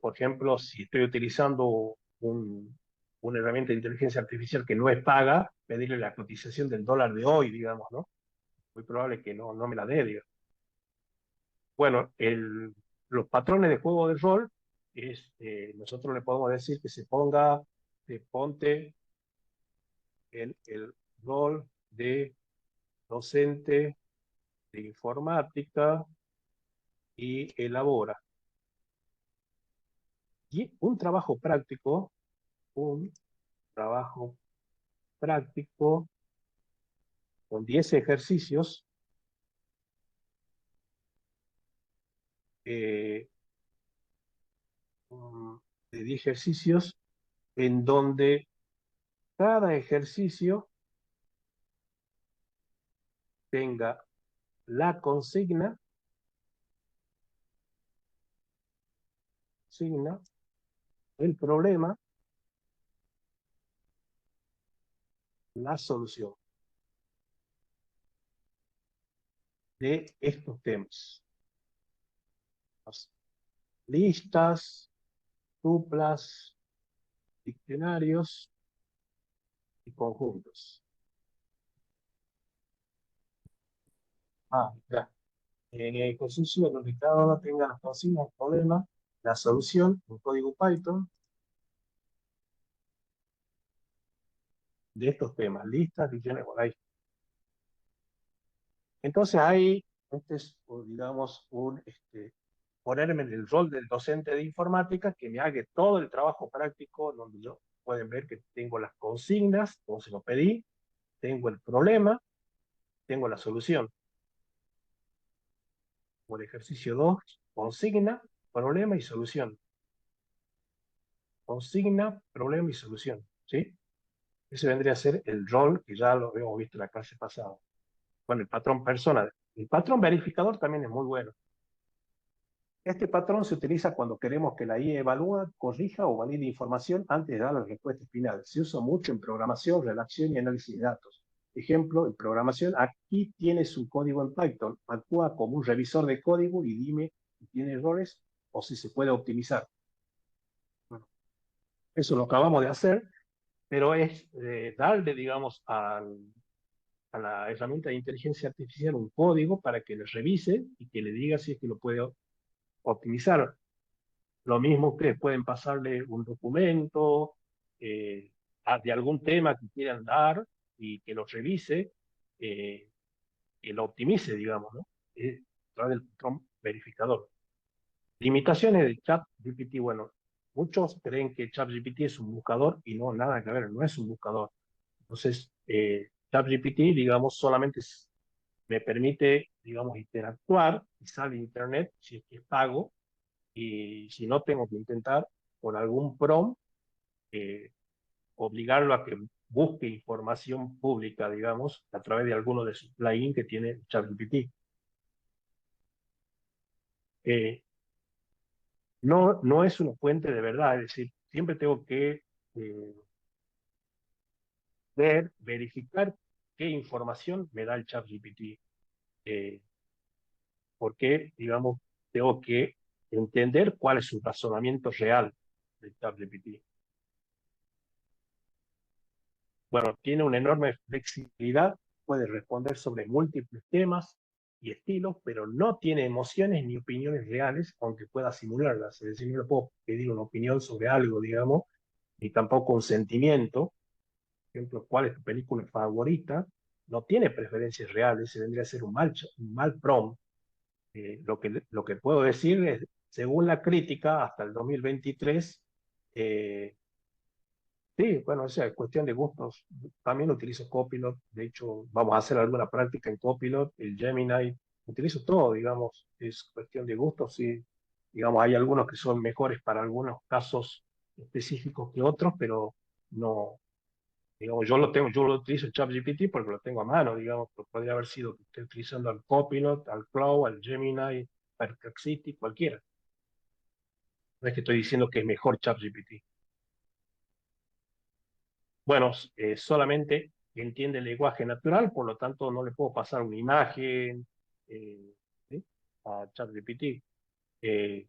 Por ejemplo, si estoy utilizando una herramienta de inteligencia artificial que no es paga, pedirle la cotización del dólar de hoy, digamos, ¿no? Muy probable que no me la dé, digamos. Bueno, los patrones de juego de rol, nosotros le podemos decir que ponte el rol de docente de informática y elabora. Y un trabajo práctico con 10 ejercicios, eh, de 10 ejercicios en donde cada ejercicio tenga la consigna, el problema, la solución de estos temas. Listas, tuplas, diccionarios y conjuntos. Ya. En el ejercicio donde cada uno tenga las consignas, el problema, la solución, un código Python de estos temas, listas, diccionarios, por ahí. Entonces ahí, este es, digamos, ponerme en el rol del docente de informática que me haga todo el trabajo práctico, donde yo pueden ver que tengo las consignas, como se lo pedí, tengo el problema, tengo la solución. Por ejercicio 2, consigna, problema y solución. Consigna, problema y solución, ¿sí? Ese vendría a ser el rol que ya lo habíamos visto en la clase pasada. Bueno, el patrón persona. El patrón verificador también es muy bueno. Este patrón se utiliza cuando queremos que la IA evalúe, corrija o valide información antes de dar la respuesta final. Se usa mucho en programación, redacción y análisis de datos. Ejemplo, en programación, aquí tiene su código en Python. Actúa como un revisor de código y dime si tiene errores o si se puede optimizar. Bueno, eso lo acabamos de hacer, pero es darle, digamos, a la herramienta de inteligencia artificial un código para que le revise y que le diga si es que lo puede optimizar. Lo mismo ustedes pueden pasarle un documento de algún tema que quieran dar y que lo revise, que lo optimice, digamos, ¿no? A través del patrón verificador. Limitaciones de ChatGPT. Bueno, muchos creen que ChatGPT es un buscador y no, nada que ver, no es un buscador. Entonces, ChatGPT, digamos, solamente me permite, digamos, interactuar y sale Internet si es que es pago, y si no, tengo que intentar con algún prompt obligarlo a que busque información pública, digamos, a través de alguno de sus plugins que tiene ChatGPT. No es una fuente de verdad, es decir, siempre tengo que verificar qué información me da el ChatGPT, porque, digamos, tengo que entender cuál es su razonamiento real del ChatGPT. Bueno, tiene una enorme flexibilidad, puede responder sobre múltiples temas, y estilos, pero no tiene emociones ni opiniones reales, aunque pueda simularlas. Es decir, no le puedo pedir una opinión sobre algo, digamos, ni tampoco un sentimiento. Por ejemplo, ¿cuál es tu película favorita? No tiene preferencias reales, se vendría a ser un mal prompt. Lo que puedo decir es, según la crítica, hasta el 2023, sí, bueno, o sea, cuestión de gustos. También utilizo Copilot. De hecho, vamos a hacer alguna práctica en Copilot, el Gemini. Utilizo todo, digamos. Es cuestión de gustos. Sí, digamos, hay algunos que son mejores para algunos casos específicos que otros, pero no, digamos, yo lo utilizo el ChatGPT porque lo tengo a mano, digamos, pero podría haber sido que esté utilizando al Copilot, al Claude, al Gemini, Perplexity, cualquiera. No es que estoy diciendo que es mejor ChatGPT. Bueno, solamente entiende el lenguaje natural, por lo tanto no le puedo pasar una imagen ¿sí? a ChatGPT. Eh,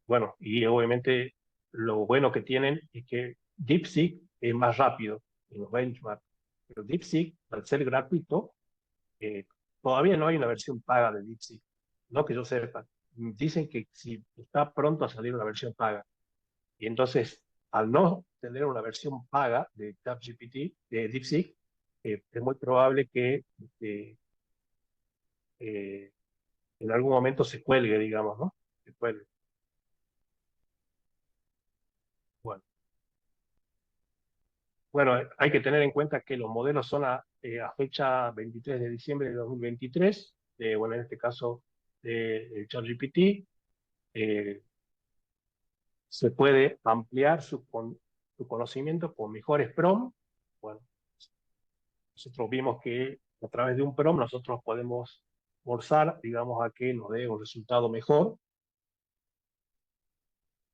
bueno, y obviamente lo bueno que tienen es que DeepSeek es más rápido en los benchmarks. Pero DeepSeek, al ser gratuito, eh, todavía no hay una versión paga de DeepSeek. No que yo sepa. Dicen que si está pronto a salir una versión paga. Y entonces, al no tener una versión paga de ChatGPT, de DeepSeek, es muy probable que eh, en algún momento se cuelgue, digamos, ¿no? Se cuelgue. Bueno, bueno, hay que tener en cuenta que los modelos son a fecha 23 de diciembre de 2023, bueno, en este caso de ChatGPT. eh, Se puede ampliar su conocimiento con mejores prompts. Bueno, nosotros vimos que a través de un prompt nosotros podemos forzar, digamos, a que nos dé un resultado mejor.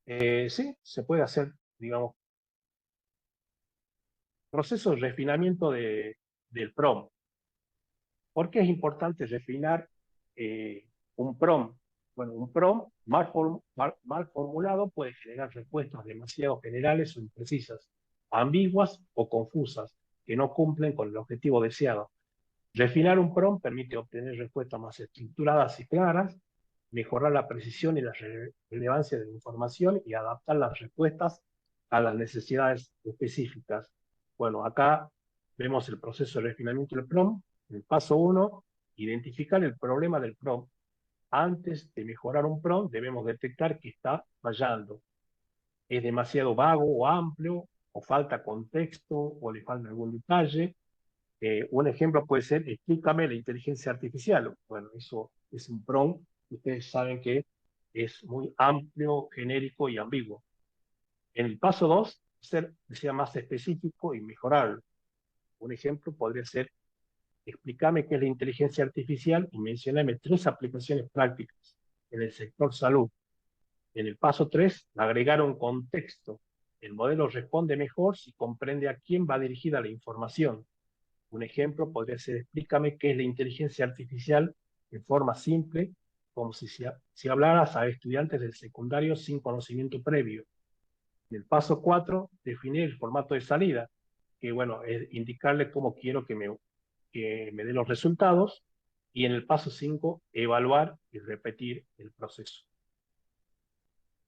Sí, se puede hacer, digamos, proceso de refinamiento del prompt. ¿Por qué es importante refinar un prompt? Bueno, un prompt mal formulado puede generar respuestas demasiado generales o imprecisas, ambiguas o confusas, que no cumplen con el objetivo deseado. Refinar un prompt permite obtener respuestas más estructuradas y claras, mejorar la precisión y la relevancia de la información y adaptar las respuestas a las necesidades específicas. Bueno, acá vemos el proceso de refinamiento del prompt. El paso 1, identificar el problema del prompt. Antes de mejorar un prompt, debemos detectar que está fallando. Es demasiado vago o amplio, o falta contexto, o le falta algún detalle. Un ejemplo puede ser, explícame la inteligencia artificial. Bueno, eso es un prompt. Ustedes saben que es muy amplio, genérico y ambiguo. En el paso 2, sea más específico y mejorarlo. Un ejemplo podría ser, explícame qué es la inteligencia artificial y mencioname 3 aplicaciones prácticas en el sector salud. En el paso 3, agregar un contexto. El modelo responde mejor si comprende a quién va dirigida la información. Un ejemplo podría ser, explícame qué es la inteligencia artificial en forma simple, como si hablaras a estudiantes del secundario sin conocimiento previo. En el paso 4, definir el formato de salida, que bueno, es indicarle cómo quiero que me dé los resultados. Y en el paso 5, evaluar y repetir el proceso.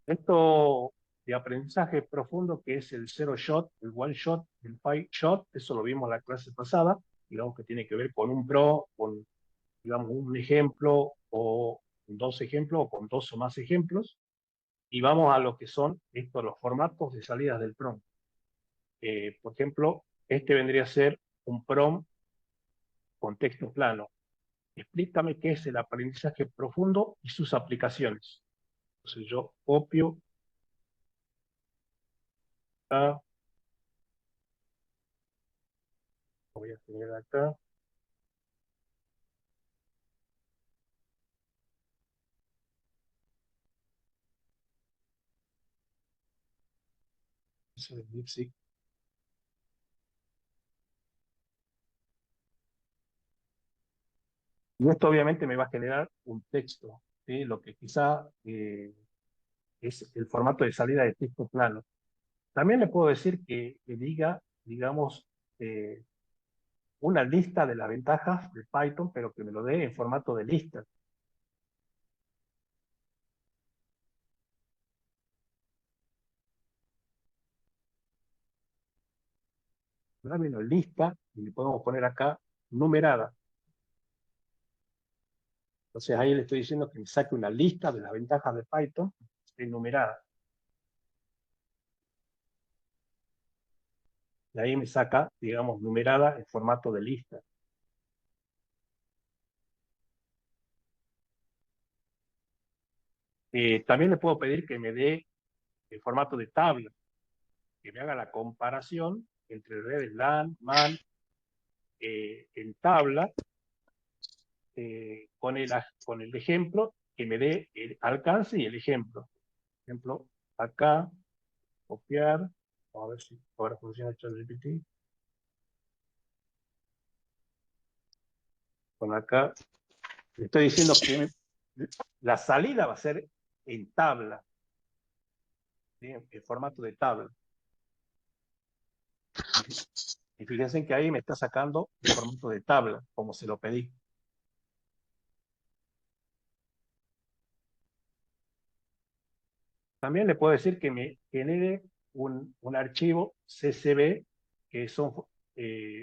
Esto de aprendizaje profundo, que es el zero shot, el one shot, el five shot, eso lo vimos en la clase pasada, digamos que tiene que ver con un pro, con digamos un ejemplo o 2 ejemplos o con 2 o más ejemplos, y vamos a lo que son estos los formatos de salidas del prompt. Por ejemplo, este vendría a ser un prompt con texto plano. Explícame qué es el aprendizaje profundo y sus aplicaciones. Entonces yo copio acá, voy a tener acá, eso es DeepSeek. Y esto obviamente me va a generar un texto, ¿sí? Lo que quizá es el formato de salida de texto plano. También le puedo decir que diga, digamos, eh, una lista de las ventajas de Python, pero que me lo dé en formato de lista. Dámelo en lista y le podemos poner acá numerada. Entonces ahí le estoy diciendo que me saque una lista de las ventajas de Python enumerada. Y ahí me saca, digamos, numerada en formato de lista. También le puedo pedir que me dé en formato de tabla, que me haga la comparación entre redes LAN, MAN, en tabla, con el ejemplo, que me dé el alcance y el ejemplo. Por ejemplo, acá, copiar, vamos a ver si ahora funciona ChatGPT. Con acá, le estoy diciendo que la salida va a ser en tabla, ¿sí? En formato de tabla. Y fíjense que ahí me está sacando en formato de tabla, como se lo pedí. También le puedo decir que me genere un archivo CSV, que son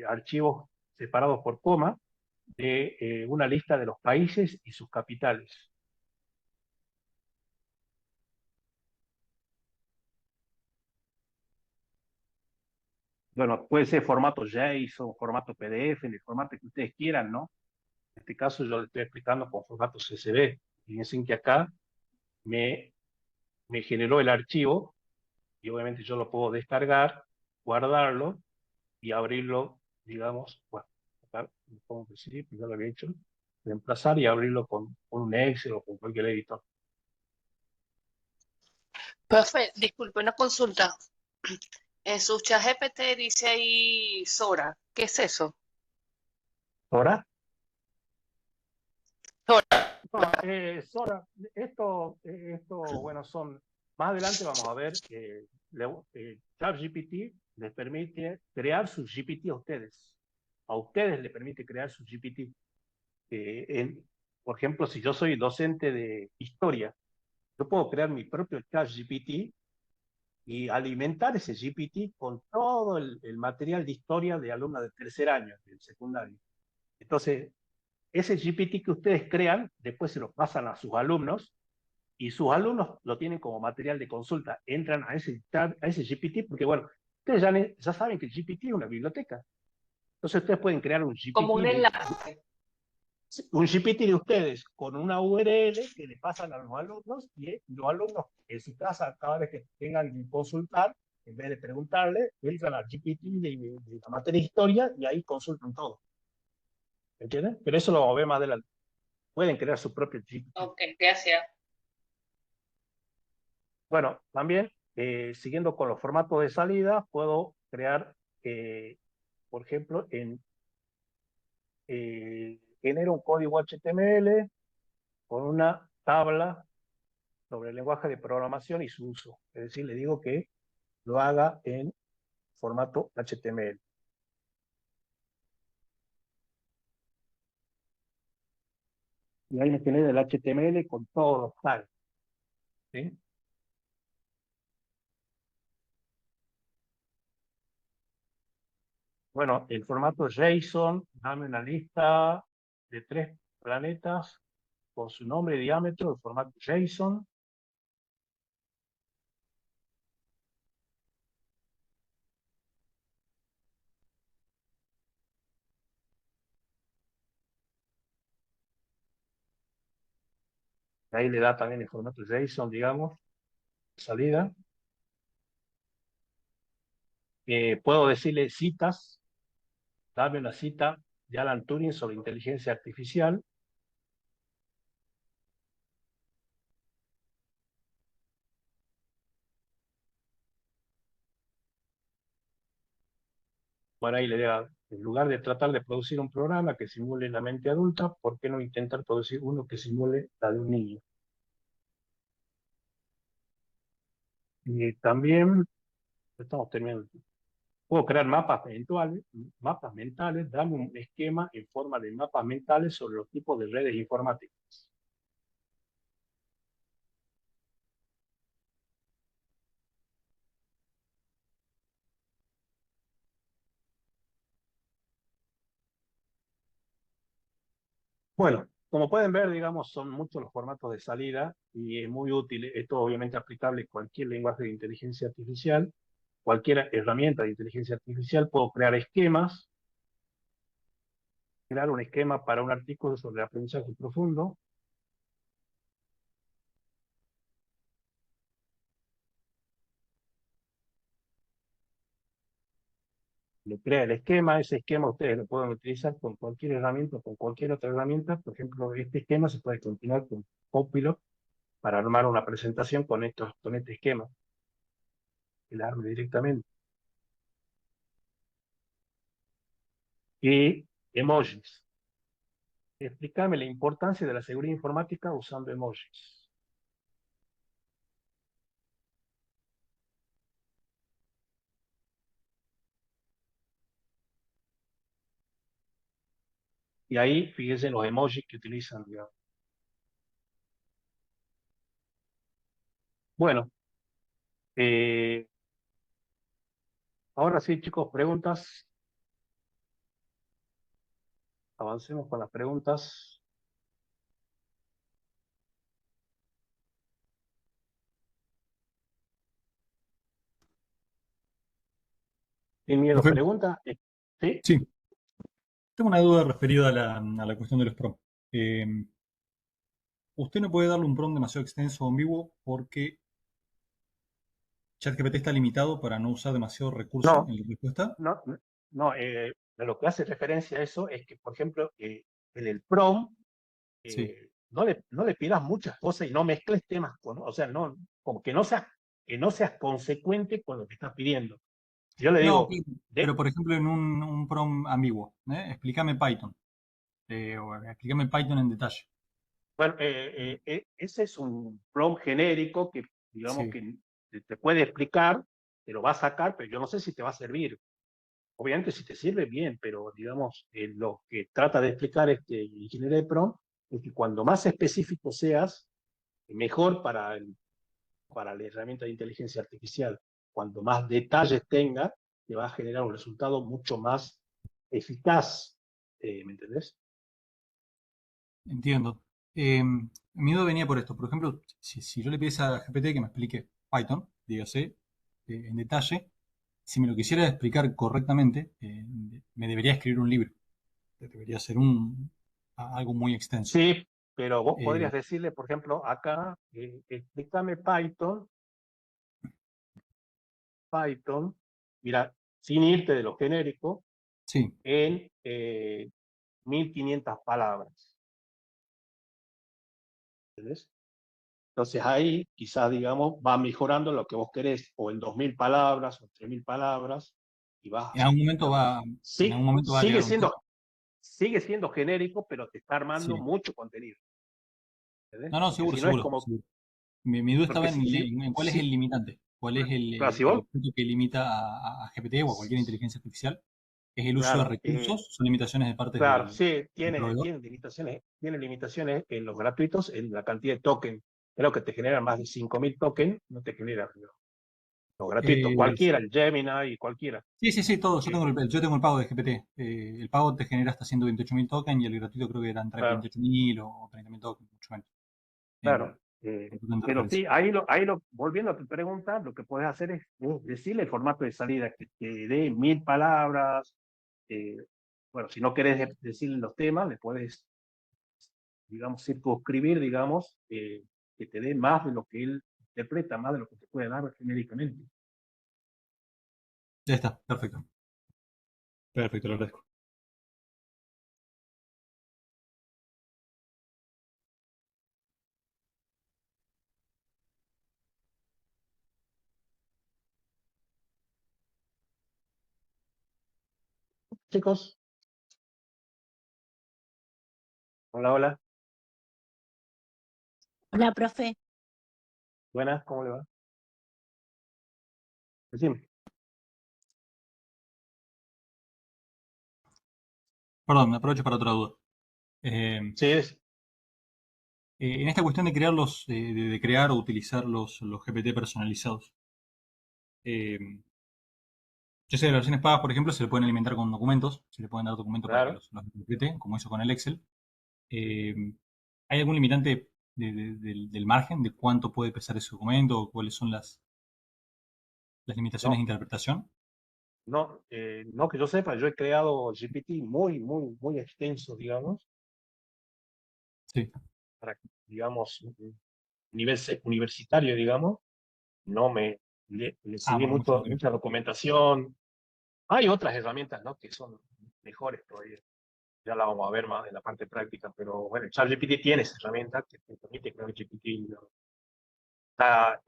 archivos separados por coma, de una lista de los países y sus capitales. Bueno, puede ser formato JSON, formato PDF, en el formato que ustedes quieran, ¿no? En este caso yo le estoy explicando con formato CSV. Fíjense que acá me generó el archivo y obviamente yo lo puedo descargar, guardarlo y abrirlo, digamos, bueno, acá lo pongo que sí, ya lo había hecho, reemplazar y abrirlo con un Excel o con cualquier editor. Profe, disculpe una consulta. En su chat GPT dice ahí Sora. ¿Qué es eso? ¿Ahora? Sora. No, Sora, bueno, más adelante vamos a ver, ChatGPT les permite crear sus GPT a ustedes. A ustedes les permite crear sus GPT. Por ejemplo, si yo soy docente de historia, yo puedo crear mi propio ChatGPT y alimentar ese GPT con todo el material de historia de alumnos de tercer año, del secundario. Entonces, ese GPT que ustedes crean, después se lo pasan a sus alumnos y sus alumnos lo tienen como material de consulta. Entran a ese GPT porque, bueno, ustedes ya saben que el GPT es una biblioteca. Entonces ustedes pueden crear un Como GPT un enlace. de ustedes con una URL que le pasan a los alumnos y los alumnos en su casa, cada vez que tengan que consultar, en vez de preguntarle, entran al GPT de la materia de historia y ahí consultan todo. ¿Entienden? Pero eso lo vamos a ver más adelante. Pueden crear su propio GPT. Ok, gracias. Bueno, también, siguiendo con los formatos de salida, puedo crear, por ejemplo, genero un código HTML con una tabla sobre el lenguaje de programación y su uso. Es decir, le digo que lo haga en formato HTML. Y ahí me genera el HTML con todos los tags. ¿Sí? Bueno, el formato JSON, dame una lista de 3 planetas con su nombre y diámetro, el formato JSON. Ahí le da también el formato JSON, digamos, salida. Puedo decirle citas, dame una cita de Alan Turing sobre inteligencia artificial. Bueno, ahí le da, en lugar de tratar de producir un programa que simule la mente adulta, ¿por qué no intentar producir uno que simule la de un niño? Y también, estamos terminando. Puedo crear mapas mentales, darle un esquema en forma de mapas mentales sobre los tipos de redes informáticas. Bueno, como pueden ver, digamos, son muchos los formatos de salida y es muy útil. Esto obviamente aplicable a cualquier lenguaje de inteligencia artificial, cualquier herramienta de inteligencia artificial. Puedo crear esquemas, crear un esquema para un artículo sobre aprendizaje profundo. Le crea el esquema, ese esquema ustedes lo pueden utilizar con cualquier herramienta, con cualquier otra herramienta. Por ejemplo, este esquema se puede continuar con Copilot para armar una presentación con este esquema. El arme directamente. Y emojis. Explícame la importancia de la seguridad informática usando emojis. Y ahí, fíjense los emojis que utilizan, digamos. Bueno, ahora sí, chicos, preguntas. Avancemos con las preguntas. Sin miedo, Profe, pregunta. ¿Sí? sí, tengo una duda referida a la cuestión de los prompts. Usted no puede darle un prompt demasiado extenso o ambiguo porque ChatGPT está limitado para no usar demasiado recurso No, en la respuesta. no, no. De lo que hace referencia a eso es que, por ejemplo, en el prompt, Sí. no le pidas muchas cosas y no mezcles temas con, o sea, no, como que no seas consecuente con lo que estás pidiendo. Yo le No, digo, pero por ejemplo en un prompt ambiguo, explícame Python, o explícame Python en detalle. bueno, ese es un prompt genérico que, digamos, Sí, que te puede explicar, te lo va a sacar, pero yo no sé si te va a servir. Obviamente si te sirve bien, pero digamos, lo que trata de explicar este ingeniero de prompt es que cuando más específico seas, mejor para la herramienta de inteligencia artificial. Cuanto más detalles tenga, te va a generar un resultado mucho más eficaz. ¿Me entendés? entiendo. Mi duda venía por esto. Por ejemplo, si yo le pidiese a GPT que me explique Python, dígase, en detalle, si me lo quisiera explicar correctamente, me debería escribir un libro. Debería ser algo muy extenso. Sí, pero vos Eh, podrías decirle, por ejemplo, acá, explícame Python, mira, sin irte de lo genérico, sí, en 1500 palabras. ¿Entendés? Entonces ahí quizás, digamos, va mejorando lo que vos querés, o en 2000 palabras, o en 3000 palabras, y en algún vas, momento digamos, en algún sí, momento va a llegar un punto. sigue siendo genérico, pero te está armando Sí. mucho contenido. ¿Entendés? No, no, Porque seguro, si no es seguro, como, seguro. Mi duda estaba porque en cuál es el limitante, cuál es claro, el objeto que limita a GPT o a cualquier inteligencia artificial. ¿Es el uso de claro, recursos? ¿Son limitaciones de parte claro, sí, del proveedor? tiene limitaciones en los gratuitos, en la cantidad de tokens. Creo que te generan más de 5000 tokens, no te genera los gratuitos, cualquiera, Sí. el Gemini y cualquiera. Sí, sí, sí, todo. Eh, Yo tengo el pago de GPT. El pago te genera hasta 128.000 tokens y el gratuito creo que eran claro, 28.000 o 30.000 tokens, mucho menos. claro. En potente Pero referencia. sí, volviendo a tu pregunta, lo que puedes hacer es decirle el formato de salida, que te dé 1000 palabras. eh, bueno, si no querés decirle los temas, le puedes, digamos, circunscribir, digamos, que te dé más de lo que él interpreta, más de lo que te puede dar genéricamente. Ya está, perfecto. Perfecto, lo agradezco. Chicos, hola, hola. Hola, profe. Buenas, ¿cómo le va? Decime. Perdón, me aprovecho para otra duda. Sí, En esta cuestión de crear de crear o utilizar los GPT personalizados. eh, yo sé, de las versiones pagas, por ejemplo, se le pueden alimentar con documentos, se le pueden dar documentos para que claro. los interprete, como hizo con el Excel. Eh, ¿Hay algún limitante del margen de cuánto puede pesar ese documento o cuáles son las limitaciones de No, interpretación? no, no que yo sepa, yo he creado GPT muy extenso, digamos, Sí. para, digamos, nivel universitario, digamos, no me le Ah, seguí bueno, mucho mejor. mucha documentación. Hay otras herramientas, ¿no? Que son mejores todavía. Ya la vamos a ver más en la parte práctica, pero bueno, ChatGPT tiene esa herramienta que te permite crear GPT. ¿No? Está,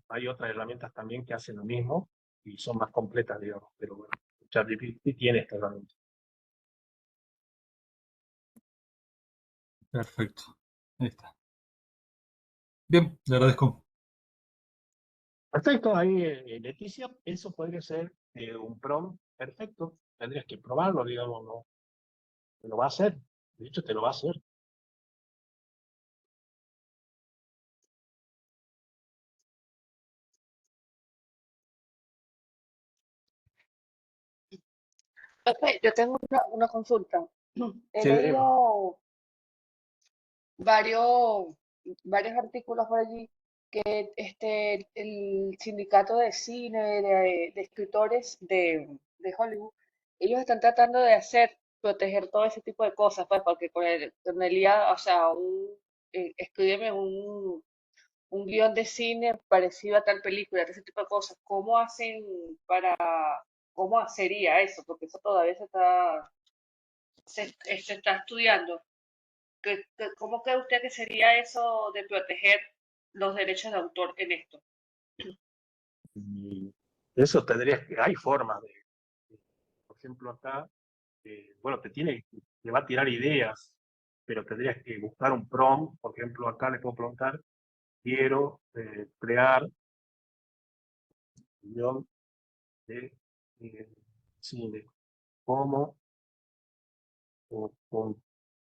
hay otras herramientas también que hacen lo mismo y son más completas, digamos, pero bueno, ChatGPT tiene esta herramienta. Perfecto. Ahí está. Bien, le agradezco. Perfecto, ahí Leticia, eso podría ser un prompt perfecto. Tendrías que probarlo, digamos, ¿no? Te lo va a hacer. De hecho, te lo va a hacer. Pepe, yo tengo una consulta. He Sí, leído varios, varios artículos por allí que el sindicato de cine, de escritores de Hollywood, ellos están tratando de proteger todo ese tipo de cosas, pues, porque con el IA, o sea, escríbeme un guión de cine parecido a tal película, ese tipo de cosas. ¿Cómo hacen cómo sería eso? Porque eso todavía se está estudiando. ¿Cómo cree usted que sería eso de proteger los derechos de autor en esto? y eso tendrías que, hay formas por ejemplo, acá, bueno, te va a tirar ideas, pero tendrías que buscar un prompt. Por ejemplo, acá le puedo preguntar, quiero crear un guión de cine. ¿Cómo,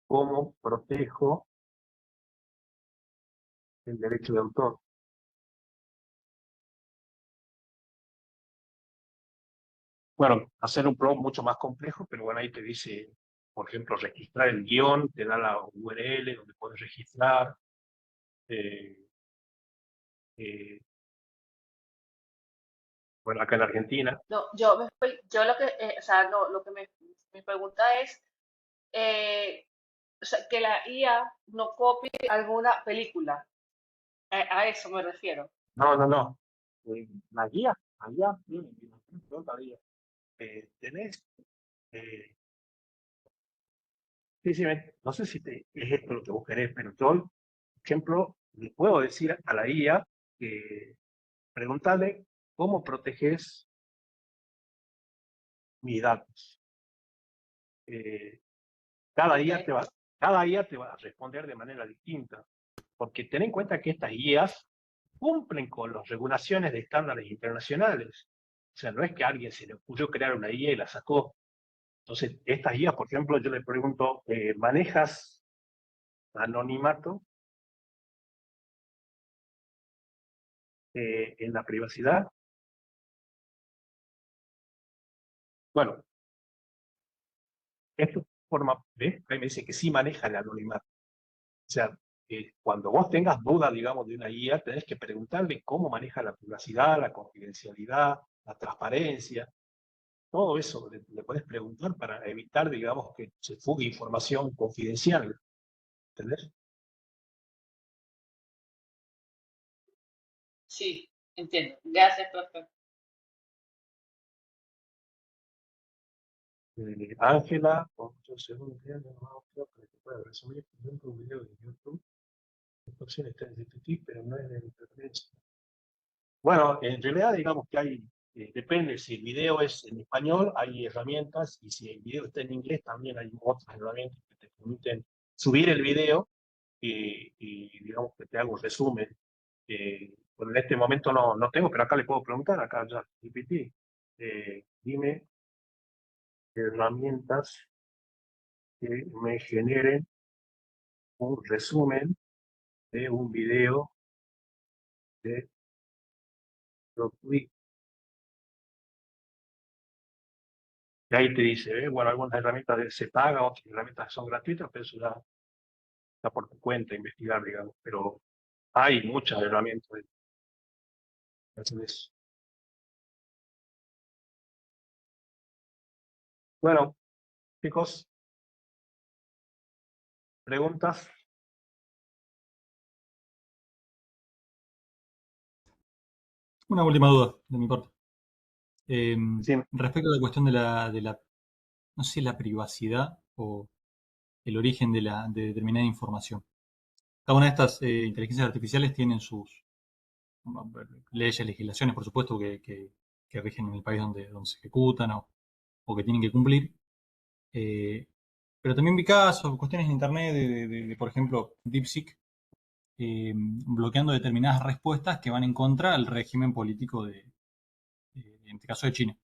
cómo protejo el derecho de autor? Bueno, hacer un prompt mucho más complejo, pero bueno, ahí te dice, por ejemplo, registrar el guión, te da la URL donde puedes registrar. eh, eh, bueno, acá en Argentina. No, yo lo que, o sea, no, lo que mi pregunta es, o sea, que la IA no copie alguna película. A eso me refiero. No, no, no. La guía, la guía. Tenés, eh, sí, sí, no sé si es esto lo que vos querés, pero yo, por ejemplo, le puedo decir a la guía que preguntarle cómo proteges mis datos. Eh, cada Ok. día te va, cada día te va a responder de manera distinta, porque ten en cuenta que estas guías cumplen con las regulaciones de estándares internacionales. O sea, no es que a alguien se le ocurrió crear una guía y la sacó. Entonces, estas guías, por ejemplo, yo le pregunto, ¿manejas anonimato en la privacidad? Bueno, esto forma, ¿ves? Ahí me dice que sí maneja el anonimato. O sea, cuando vos tengas duda, digamos, de una guía, tenés que preguntarle cómo maneja la privacidad, la confidencialidad, la transparencia. Todo eso le puedes preguntar para evitar, digamos, que se fugue información confidencial. ¿Entendés? Sí, entiendo. Gracias, profe. Ángela, 8 segundos, creo que te puede resumir, por ejemplo, un video de YouTube. La opción está en GPT, pero no es de preferencia. Bueno, en realidad, digamos que hay, depende, si el video es en español, hay herramientas, y si el video está en inglés, también hay otras herramientas que te permiten subir el video y digamos que te hago un resumen. Bueno, en este momento no tengo, pero acá le puedo preguntar, acá ya, GPT, dime herramientas que me generen un resumen de un video de Rotwitch. Y ahí te dice, bueno, algunas herramientas se pagan, otras herramientas son gratuitas, pero eso ya está por tu cuenta investigar, digamos. Pero hay muchas herramientas que hacen eso. Bueno, chicos, preguntas. Una última duda de mi parte. Sí, Respecto a la cuestión de la, no sé, la privacidad o el origen de determinada información. Cada una de estas inteligencias artificiales tienen sus leyes, legislaciones, por supuesto, que rigen en el país donde se ejecutan o que tienen que cumplir. Eh, pero también vi casos, cuestiones en internet por ejemplo, DeepSeek, bloqueando determinadas respuestas que van en contra del régimen político en este caso de China.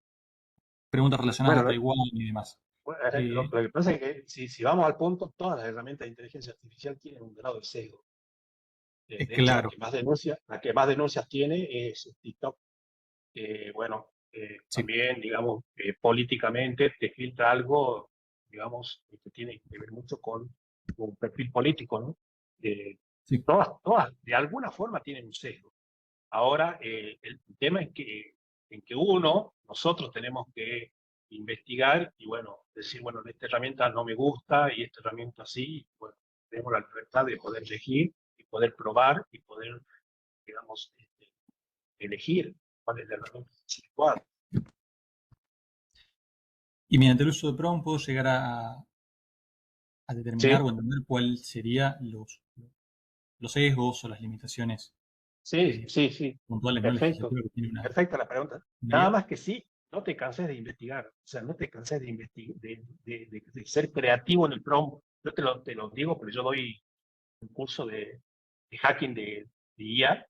Preguntas relacionadas a bueno, Taiwán y demás. lo que pasa es que si vamos al punto, todas las herramientas de inteligencia artificial tienen un grado de sesgo. Es De hecho, claro, la que más denuncias tiene es TikTok. Bueno, sí, también, digamos, políticamente te filtra algo, digamos, que tiene que ver mucho con un perfil político, ¿no? sí. Todas, de alguna forma tienen un sesgo. Ahora, el tema es en que nosotros tenemos que investigar y, bueno, decir, bueno, esta herramienta no me gusta y esta herramienta sí, y, bueno, tenemos la libertad de poder elegir y poder probar y poder, digamos, elegir cuál es la herramienta adecuada. Y mediante el uso de prompt puedo llegar a determinar Sí, o entender cuál serían los sesgos o las limitaciones sí, eh, sí, sí, puntuales, ¿no? perfecto, Legislativas que tiene perfecta la pregunta. una Nada IA. más que sí, no te canses de investigar, o sea, no te canses de ser creativo en el prompt. Yo te lo digo, pero yo doy un curso de hacking de IA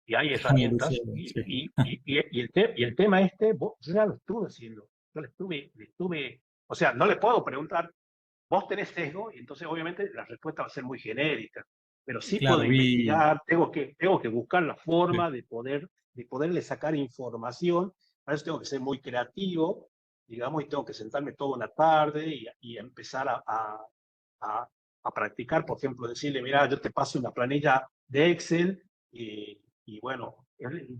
y hay Y el uso, herramientas sí. y el tema este, yo ya lo estuve haciendo, yo le estuve, o sea, no le puedo preguntar, vos tenés sesgo y entonces obviamente la respuesta va a ser muy genérica, pero sí puedo Claro, vi. investigar, tengo que buscar la Sí, forma de poderle sacar información, para eso tengo que ser muy creativo, digamos, y tengo que sentarme toda una tarde y empezar a, a practicar, por ejemplo, decirle, mira, yo te paso una planilla de Excel y bueno,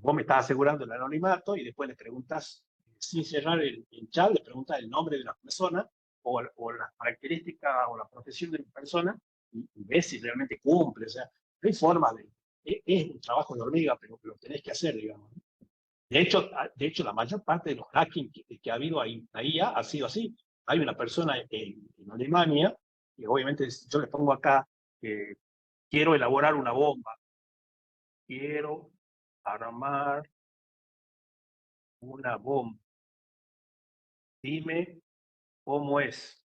vos me estás asegurando el anonimato y después le preguntas, sin cerrar el chat, le preguntas el nombre de la persona o las características o la profesión de la persona y ves si realmente cumple. O sea, no hay forma es un trabajo de hormiga, pero lo tenés que hacer, digamos. De hecho, la mayor parte de los hacking que ha habido ahí, la IA ha sido así. Hay una persona en Alemania, que obviamente yo le pongo acá, quiero elaborar una bomba, quiero armar una bomba, dime cómo es.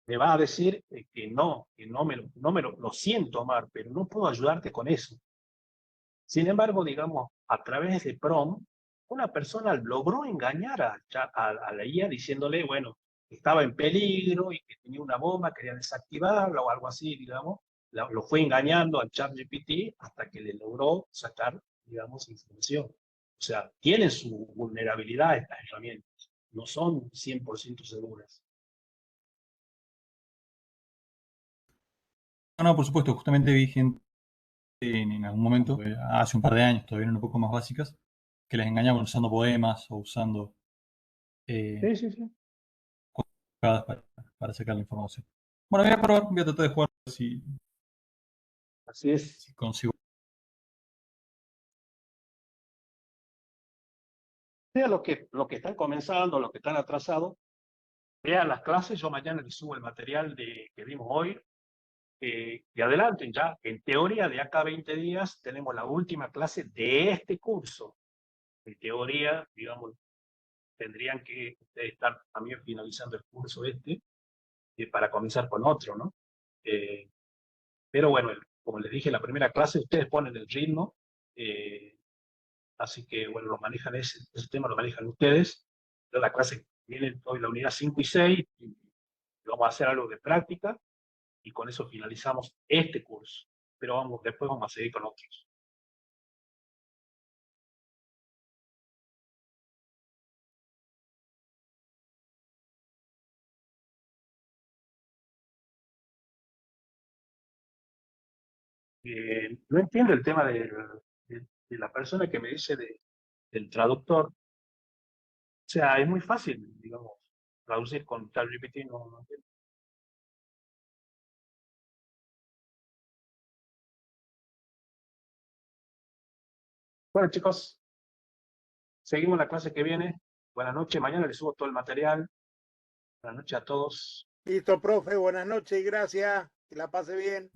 Me va a decir que lo siento, Omar, pero no puedo ayudarte con eso. Sin embargo, digamos, a través de PROM, una persona logró engañar a la IA diciéndole, bueno, estaba en peligro y que tenía una bomba, quería desactivarla o algo así, digamos. Lo fue engañando al ChatGPT hasta que le logró sacar, digamos, información. O sea, tienen su vulnerabilidad estas herramientas. No son 100% seguras. No, no, por supuesto, justamente vi gente en algún momento, hace un par de años, todavía eran un poco más básicas, que les engañaban usando poemas o usando eh, Sí, sí, sí. jugadas para sacar la información. Bueno, voy a probar, voy a tratar de jugar Así es. si consigo. Sea lo que están comenzando, lo que están atrasados, vean las clases. Yo mañana les subo el material que vimos hoy. Y adelanten ya. En teoría, de acá a 20 días tenemos la última clase de este curso. En teoría, digamos, tendrían que ustedes estar también finalizando el curso para comenzar con otro, ¿no? Eh, pero bueno, como les dije, la primera clase ustedes ponen el ritmo. eh, Así que, bueno, ese tema lo manejan ustedes. Pero la clase viene hoy la unidad 5 y 6, y vamos a hacer algo de práctica y con eso finalizamos este curso. Pero después vamos a seguir con otros. No entiendo el tema de la persona que me dice del traductor. O sea, es muy fácil, digamos, traducir con ChatGPT, no entiendo. Bueno, chicos, seguimos la clase que viene. Buenas noches. Mañana les subo todo el material. Buenas noches a todos. Listo, profe, buenas noches y gracias. Que la pase bien.